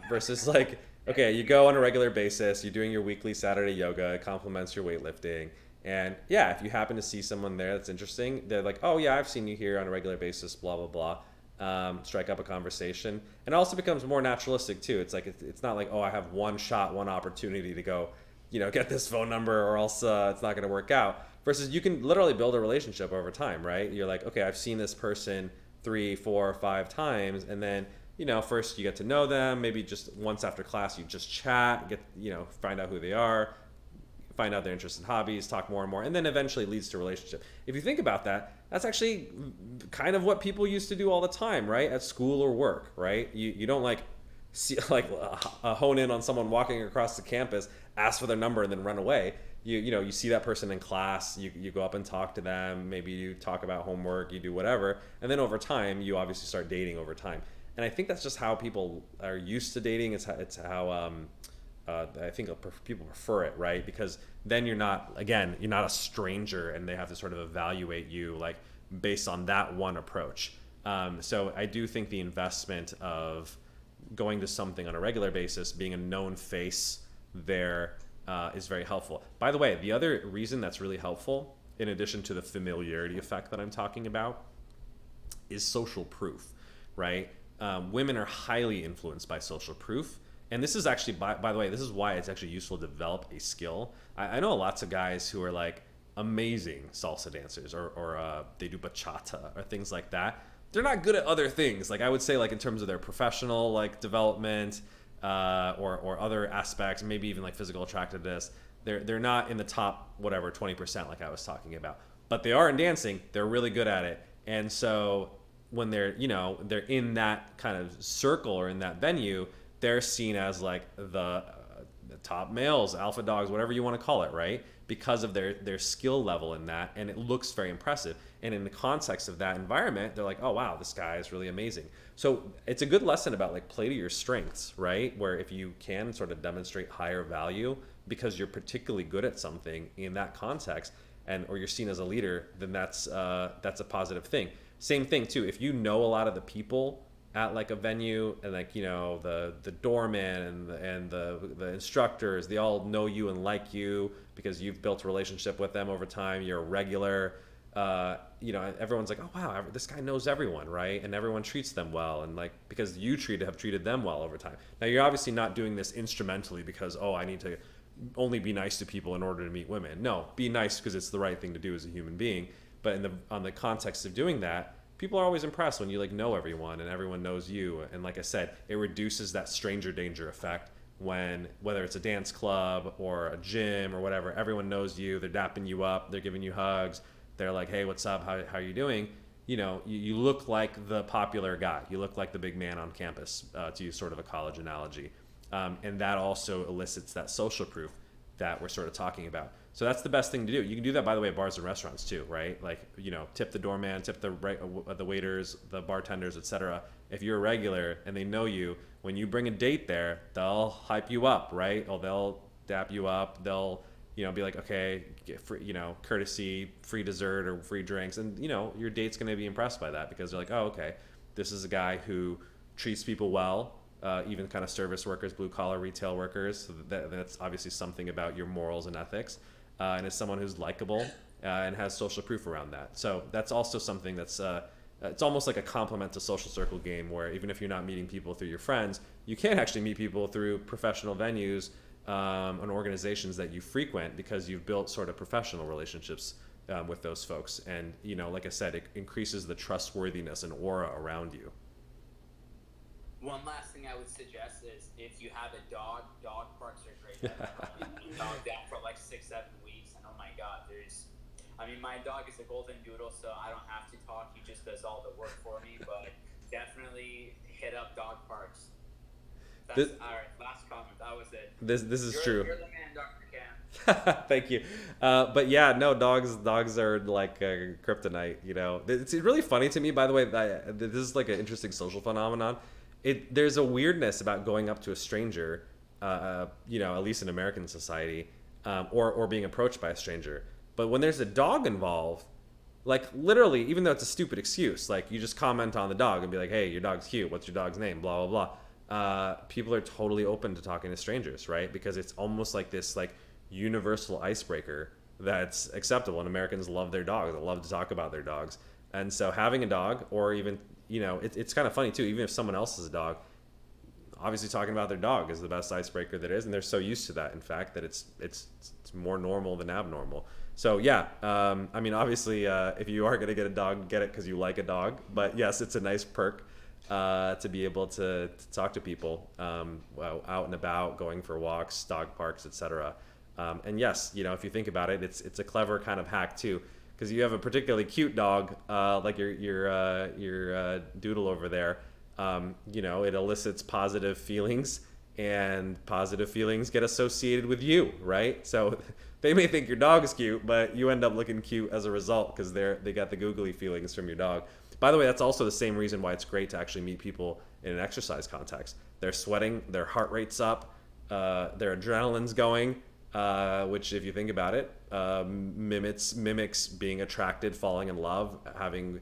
versus like, okay, you go on a regular basis, you're doing your weekly Saturday yoga, it complements your weightlifting. And yeah, if you happen to see someone there that's interesting, they're like, oh yeah, I've seen you here on a regular basis, blah, blah, blah. Strike up a conversation. And it also becomes more naturalistic too. It's like, it's not like, oh, I have one shot, one opportunity to go, get this phone number or else it's not going to work out. Versus you can literally build a relationship over time, right? You're like, okay, I've seen this person 3, 4, 5 times. And then, first you get to know them. Maybe just once after class, you just chat, find out who they are, find out their interests and hobbies, talk more and more, and then eventually leads to a relationship. If you think about that, that's actually kind of what people used to do all the time, right? At school or work, right? You don't hone in on someone walking across the campus, ask for their number, and then run away. You see that person in class, you go up and talk to them, maybe you talk about homework, you do whatever, and then over time, you obviously start dating over time. And I think that's just how people are used to dating. It's how I think people prefer it, right? Because then you're not a stranger and they have to sort of evaluate you like based on that one approach. So I do think the investment of going to something on a regular basis, being a known face there is very helpful. By the way, the other reason that's really helpful, in addition to the familiarity effect that I'm talking about, is social proof, right? Women are highly influenced by social proof. And this is actually, by the way, this is why it's actually useful to develop a skill. I know lots of guys who are like amazing salsa dancers or they do bachata or things like that. They're not good at other things. Like I would say like in terms of their professional like development or other aspects, maybe even like physical attractiveness. They're not in the top, 20% like I was talking about. But they are in dancing. They're really good at it. And so when they're in that kind of circle or in that venue, they're seen as like the top males, alpha dogs, whatever you want to call it, right? Because of their skill level in that, and it looks very impressive. And in the context of that environment, they're like, oh wow, this guy is really amazing. So it's a good lesson about like play to your strengths, right? Where if you can sort of demonstrate higher value because you're particularly good at something in that context, or you're seen as a leader, then that's a positive thing. Same thing too, if you know a lot of the people at like a venue and like the doorman and the instructors, they all know you and like you because you've built a relationship with them over time, you're a regular, everyone's like, oh wow, this guy knows everyone, right? And everyone treats them well, and like because you have treated them well over time. Now you're obviously not doing this instrumentally because I need to only be nice to people in order to meet women. No, be nice because it's the right thing to do as a human being. But on the context of doing that, people are always impressed when you like know everyone and everyone knows you. And like I said, it reduces that stranger danger effect when, whether it's a dance club or a gym or whatever, everyone knows you, they're dapping you up, they're giving you hugs, they're like, hey, what's up, how are you doing? You know, you look like the popular guy, you look like the big man on campus, to use sort of a college analogy. And that also elicits that social proof that we're sort of talking about. So that's the best thing to do. You can do that, by the way, at bars and restaurants too, right? Like, you know, tip the doorman, tip the waiters, the bartenders, etc. If you're a regular and they know you, when you bring a date there, they'll hype you up, right? Or they'll dap you up. They'll, you know, be like, okay, get free, you know, courtesy, free dessert or free drinks. And, you know, your date's going to be impressed by that because they're like, oh, okay, this is a guy who treats people well. Even kind of service workers, blue collar retail workers. So that's obviously something about your morals and ethics. And is someone who's likable and has social proof around that. So that's also something that's, it's almost like a complement to social circle game where even if you're not meeting people through your friends, you can actually meet people through professional venues and organizations that you frequent because you've built sort of professional relationships with those folks. And, you know, like I said, it increases the trustworthiness and aura around you. One last thing I would suggest is if you have a dog parks are great. I've dog down for like 6-7 weeks, and oh my god, my dog is a golden doodle, so I don't have to talk. He just does all the work for me. But definitely hit up dog parks. All right. Last comment. That was it. This is true. You're the man, Dr. Cam. Thank you. But yeah, no, dogs are like kryptonite. You know, it's really funny to me. By the way, this is like an interesting social phenomenon. There's a weirdness about going up to a stranger, you know, at least in American society, or being approached by a stranger. But when there's a dog involved, like literally, even though it's a stupid excuse, like you just comment on the dog and be like, hey, your dog's cute. What's your dog's name? Blah, blah, blah. People are totally open to talking to strangers, right? Because it's almost like this like universal icebreaker that's acceptable. And Americans love their dogs. They love to talk about their dogs. And so having a dog, or even, you know, it's kind of funny too, even if someone else is a dog, obviously talking about their dog is the best icebreaker that is. And they're so used to that, in fact, that it's more normal than abnormal. So yeah, I mean, obviously, if you are going to get a dog, get it because you like a dog. But yes, it's a nice perk to be able to talk to people out and about, going for walks, dog parks, etc. And yes, you know, if you think about it, it's a clever kind of hack too, because you have a particularly cute dog, like your doodle over there. You know, it elicits positive feelings, and positive feelings get associated with you, right? So they may think your dog is cute, but you end up looking cute as a result because they got the googly feelings from your dog. By the way, that's also the same reason why it's great to actually meet people in an exercise context. They're sweating, their heart rate's up, their adrenaline's going, which, if you think about it, mimics being attracted, falling in love, having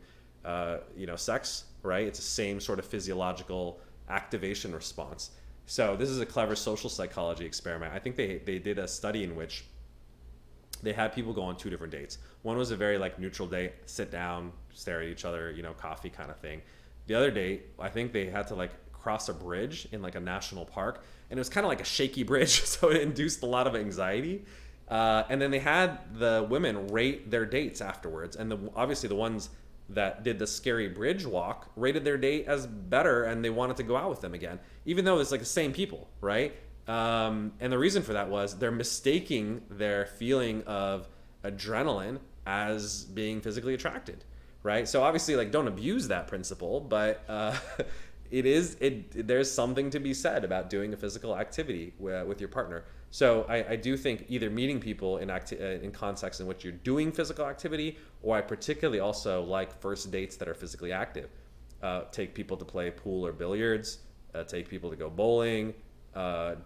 you know, sex, right? It's the same sort of physiological activation response. So this is a clever social psychology experiment. I think they did a study in which they had people go on 2 different dates. One was a very like neutral date, sit down, stare at each other, you know, coffee kind of thing. The other date, I think they had to like cross a bridge in like a national park, and it was kind of like a shaky bridge, so it induced a lot of anxiety. And then they had the women rate their dates afterwards, and obviously the ones that did the scary bridge walk rated their date as better, and they wanted to go out with them again, even though it's like the same people, right? And the reason for that was they're mistaking their feeling of adrenaline as being physically attracted, right? So obviously, like, don't abuse that principle, but there's something to be said about doing a physical activity with your partner. So I do think either meeting people in contexts in which you're doing physical activity, or I particularly also like first dates that are physically active. Take people to play pool or billiards, take people to go bowling,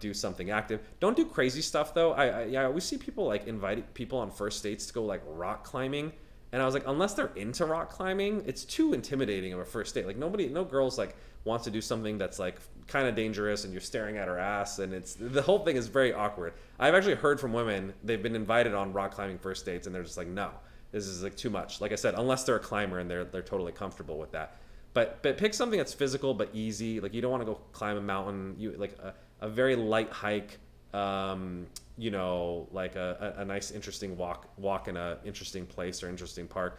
do something active. Don't do crazy stuff though. I always see people like invite people on first dates to go like rock climbing. And I was like, unless they're into rock climbing, it's too intimidating of a first date. Like no girls like wants to do something that's like kind of dangerous and you're staring at her ass, and the whole thing is very awkward. I've actually heard from women, they've been invited on rock climbing first dates and they're just like, no, this is like too much. Like I said, unless they're a climber and they're totally comfortable with that. But pick something that's physical but easy. Like you don't want to go climb a mountain. You like a very light hike, you know, like a nice interesting walk in a interesting place or interesting park.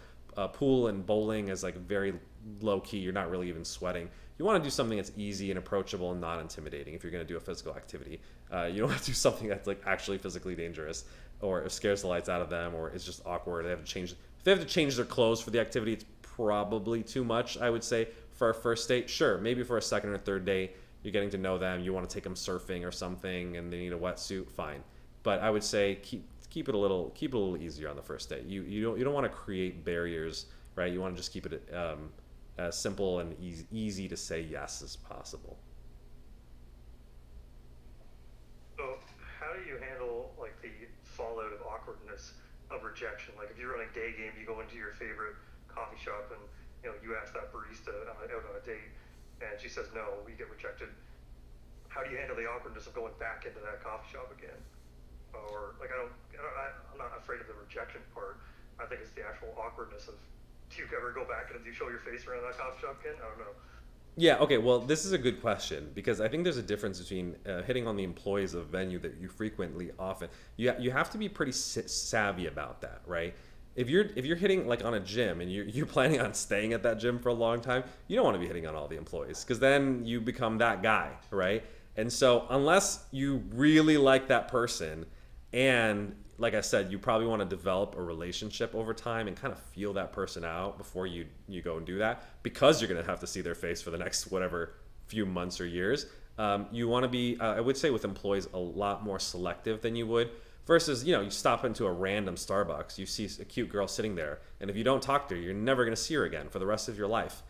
Pool and bowling is like very low key. You're not really even sweating. You want to do something that's easy and approachable and not intimidating. If you're going to do a physical activity, you don't want to do something that's like actually physically dangerous, or it scares the lights out of them, or it's just awkward. They have to change. If they have to change their clothes for the activity, it's probably too much, I would say, for a first date. Sure, maybe for a second or third date, you're getting to know them. You want to take them surfing or something, and they need a wetsuit. Fine, but I would say keep it a little easier on the first date. You don't want to create barriers, right? You want to just keep it as simple and easy to say yes as possible. So how do you handle like the fallout of awkwardness of rejection? Like if you're running day game, you go into your favorite coffee shop and you ask that barista out on a date and she says no, we get rejected. How do you handle the awkwardness of going back into that coffee shop again? Or like I'm not afraid of the rejection part. I think it's the actual awkwardness of, do you ever go back and do you show your face around that coffee shop again? I don't know. Yeah, okay, well, this is a good question because I think there's a difference between hitting on the employees of a venue that you frequently often. You have to be pretty savvy about that, right? If you're hitting like on a gym and you're planning on staying at that gym for a long time, you don't want to be hitting on all the employees because then you become that guy, right? And so unless you really like that person, and like I said, you probably want to develop a relationship over time and kind of feel that person out before you go and do that, because you're going to have to see their face for the next whatever few months or years. You want to be, I would say with employees, a lot more selective than you would versus, you stop into a random Starbucks, you see a cute girl sitting there, and if you don't talk to her, you're never going to see her again for the rest of your life.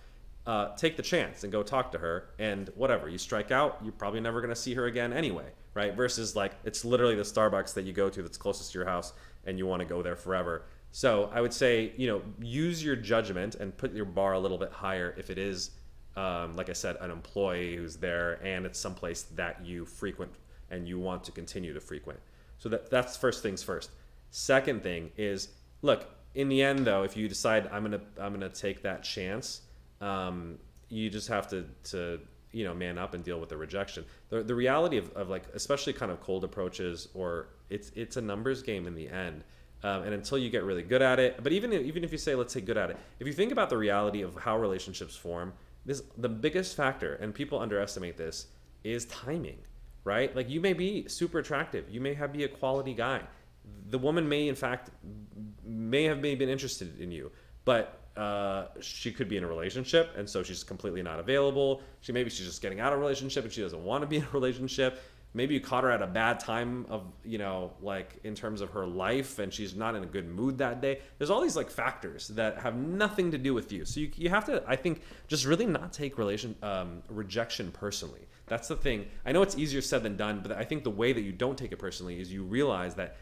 Take the chance and go talk to her, and whatever, you strike out, you're probably never going to see her again anyway, right? Versus like it's literally the Starbucks that you go to that's closest to your house and you want to go there forever. So I would say, use your judgment and put your bar a little bit higher if it is, like I said, an employee who's there and it's someplace that you frequent and you want to continue to frequent. So that's first things first. Second thing is, look, in the end though, if you decide I'm gonna take that chance, you just have to man up and deal with the rejection. The reality of like, especially kind of cold approaches, or it's a numbers game in the end. And until you get really good at it, but even if you say, let's say good at it, if you think about the reality of how relationships form, the biggest factor, and people underestimate this, is timing, right? Like you may be super attractive, you may be a quality guy. The woman may in fact have been interested in you, but she could be in a relationship, and so she's completely not available. She's just getting out of a relationship and she doesn't want to be in a relationship. Maybe you caught her at a bad time of, like in terms of her life, and she's not in a good mood that day. There's all these like factors that have nothing to do with you. So you have to, I think, just really not take rejection personally. That's the thing. I know it's easier said than done, but I think the way that you don't take it personally is you realize that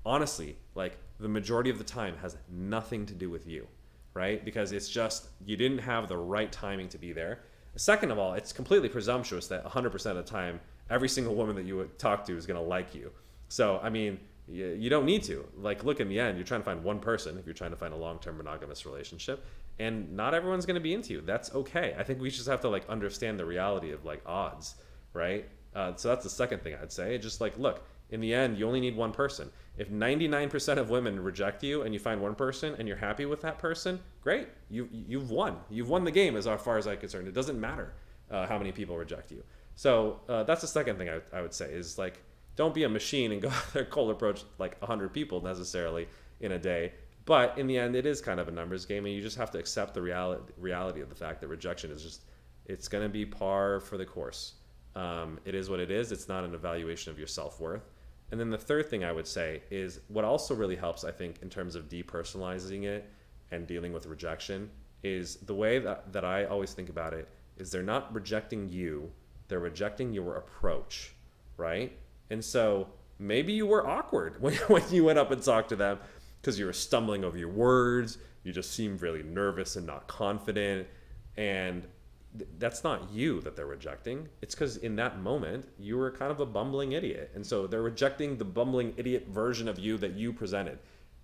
honestly, like the majority of the time has nothing to do with you, right? Because it's just, you didn't have the right timing to be there. Second of all, it's completely presumptuous that 100% of the time, every single woman that you would talk to is going to like you. So, I mean, you don't need to. Like, look, in the end, you're trying to find one person if you're trying to find a long-term monogamous relationship, and not everyone's going to be into you. That's okay. I think we just have to like understand the reality of like odds, right? So that's the second thing I'd say. Just like, look, in the end, you only need one person. If 99% of women reject you and you find one person and you're happy with that person, great. You've won. You've won the game as far as I'm concerned. It doesn't matter how many people reject you. So that's the second thing I would say is like, don't be a machine and go out there cold approach like 100 people necessarily in a day. But in the end, it is kind of a numbers game, and you just have to accept the reality of the fact that rejection is just, it's going to be par for the course. It is what it is. It's not an evaluation of your self-worth. And then the third thing I would say is what also really helps, I think, in terms of depersonalizing it and dealing with rejection is the way that I always think about it is they're not rejecting you, they're rejecting your approach, right? And so maybe you were awkward when you went up and talked to them because you were stumbling over your words, you just seemed really nervous and not confident, and that's not you that they're rejecting. It's because in that moment you were kind of a bumbling idiot, and so they're rejecting the bumbling idiot version of you that you presented.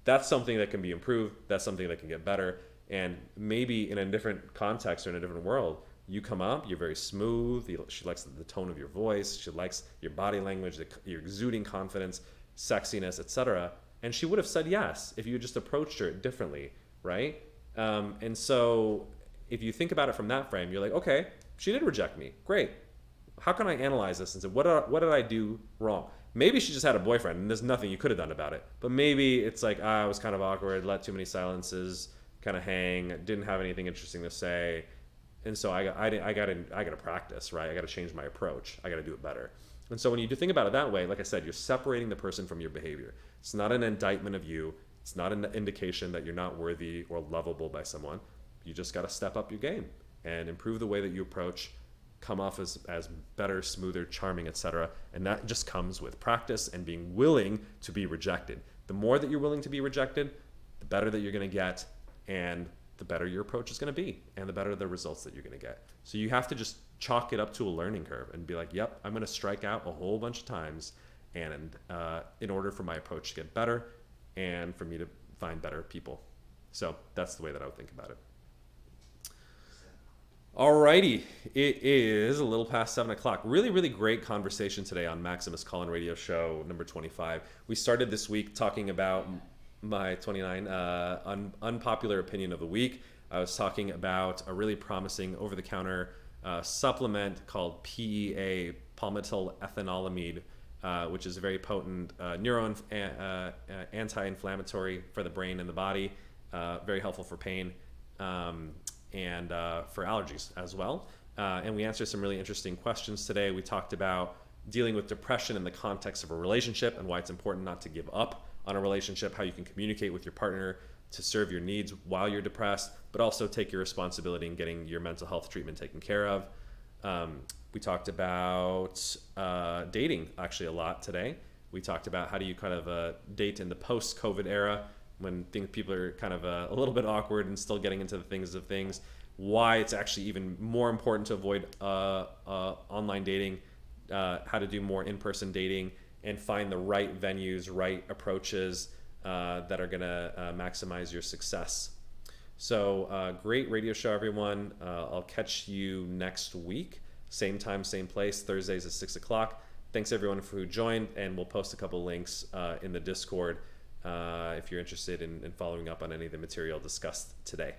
That's something that can be improved. That's something that can get better, and maybe in a different context or in a different world You come up, you're very smooth. She likes the tone of your voice. She likes your body language, your exuding confidence, sexiness, etc. And she would have said yes if you just approached her differently, right? And so if you think about it from that frame, you're like, okay, she did reject me. Great. How can I analyze this and say, what did I do wrong? Maybe she just had a boyfriend and there's nothing you could have done about it. But maybe it's like, I was kind of awkward, let too many silences kind of hang, didn't have anything interesting to say. And so I got to practice, right? I got to change my approach. I got to do it better. And so when you do think about it that way, like I said, you're separating the person from your behavior. It's not an indictment of you. It's not an indication that you're not worthy or lovable by someone. You just got to step up your game and improve the way that you approach, come off as better, smoother, charming, etc. And that just comes with practice and being willing to be rejected. The more that you're willing to be rejected, the better that you're going to get, and the better your approach is going to be, and the better the results that you're going to get. So you have to just chalk it up to a learning curve and be like, yep, I'm going to strike out a whole bunch of times, and in order for my approach to get better and for me to find better people. So that's the way that I would think about it. Alrighty, it is a little past 7 o'clock. Really, really great conversation today on Maximus Call-In Radio Show number 25. We started this week talking about my 29 unpopular opinion of the week. I was talking about a really promising over-the-counter supplement called PEA, Palmatol Ethanolamine, which is a very potent anti-inflammatory for the brain and the body, very helpful for pain. And for allergies as well. And we answered some really interesting questions today. We talked about dealing with depression in the context of a relationship and why it's important not to give up on a relationship, how you can communicate with your partner to serve your needs while you're depressed, but also take your responsibility in getting your mental health treatment taken care of. We talked about dating actually a lot today. We talked about how do you kind of date in the post-COVID era, when people are kind of a little bit awkward and still getting into the things of things, why it's actually even more important to avoid online dating, how to do more in-person dating, and find the right venues, right approaches that are going to maximize your success. So great radio show, everyone. I'll catch you next week. Same time, same place, Thursdays at 6 o'clock. Thanks everyone who joined, and we'll post a couple links in the Discord if you're interested in following up on any of the material discussed today.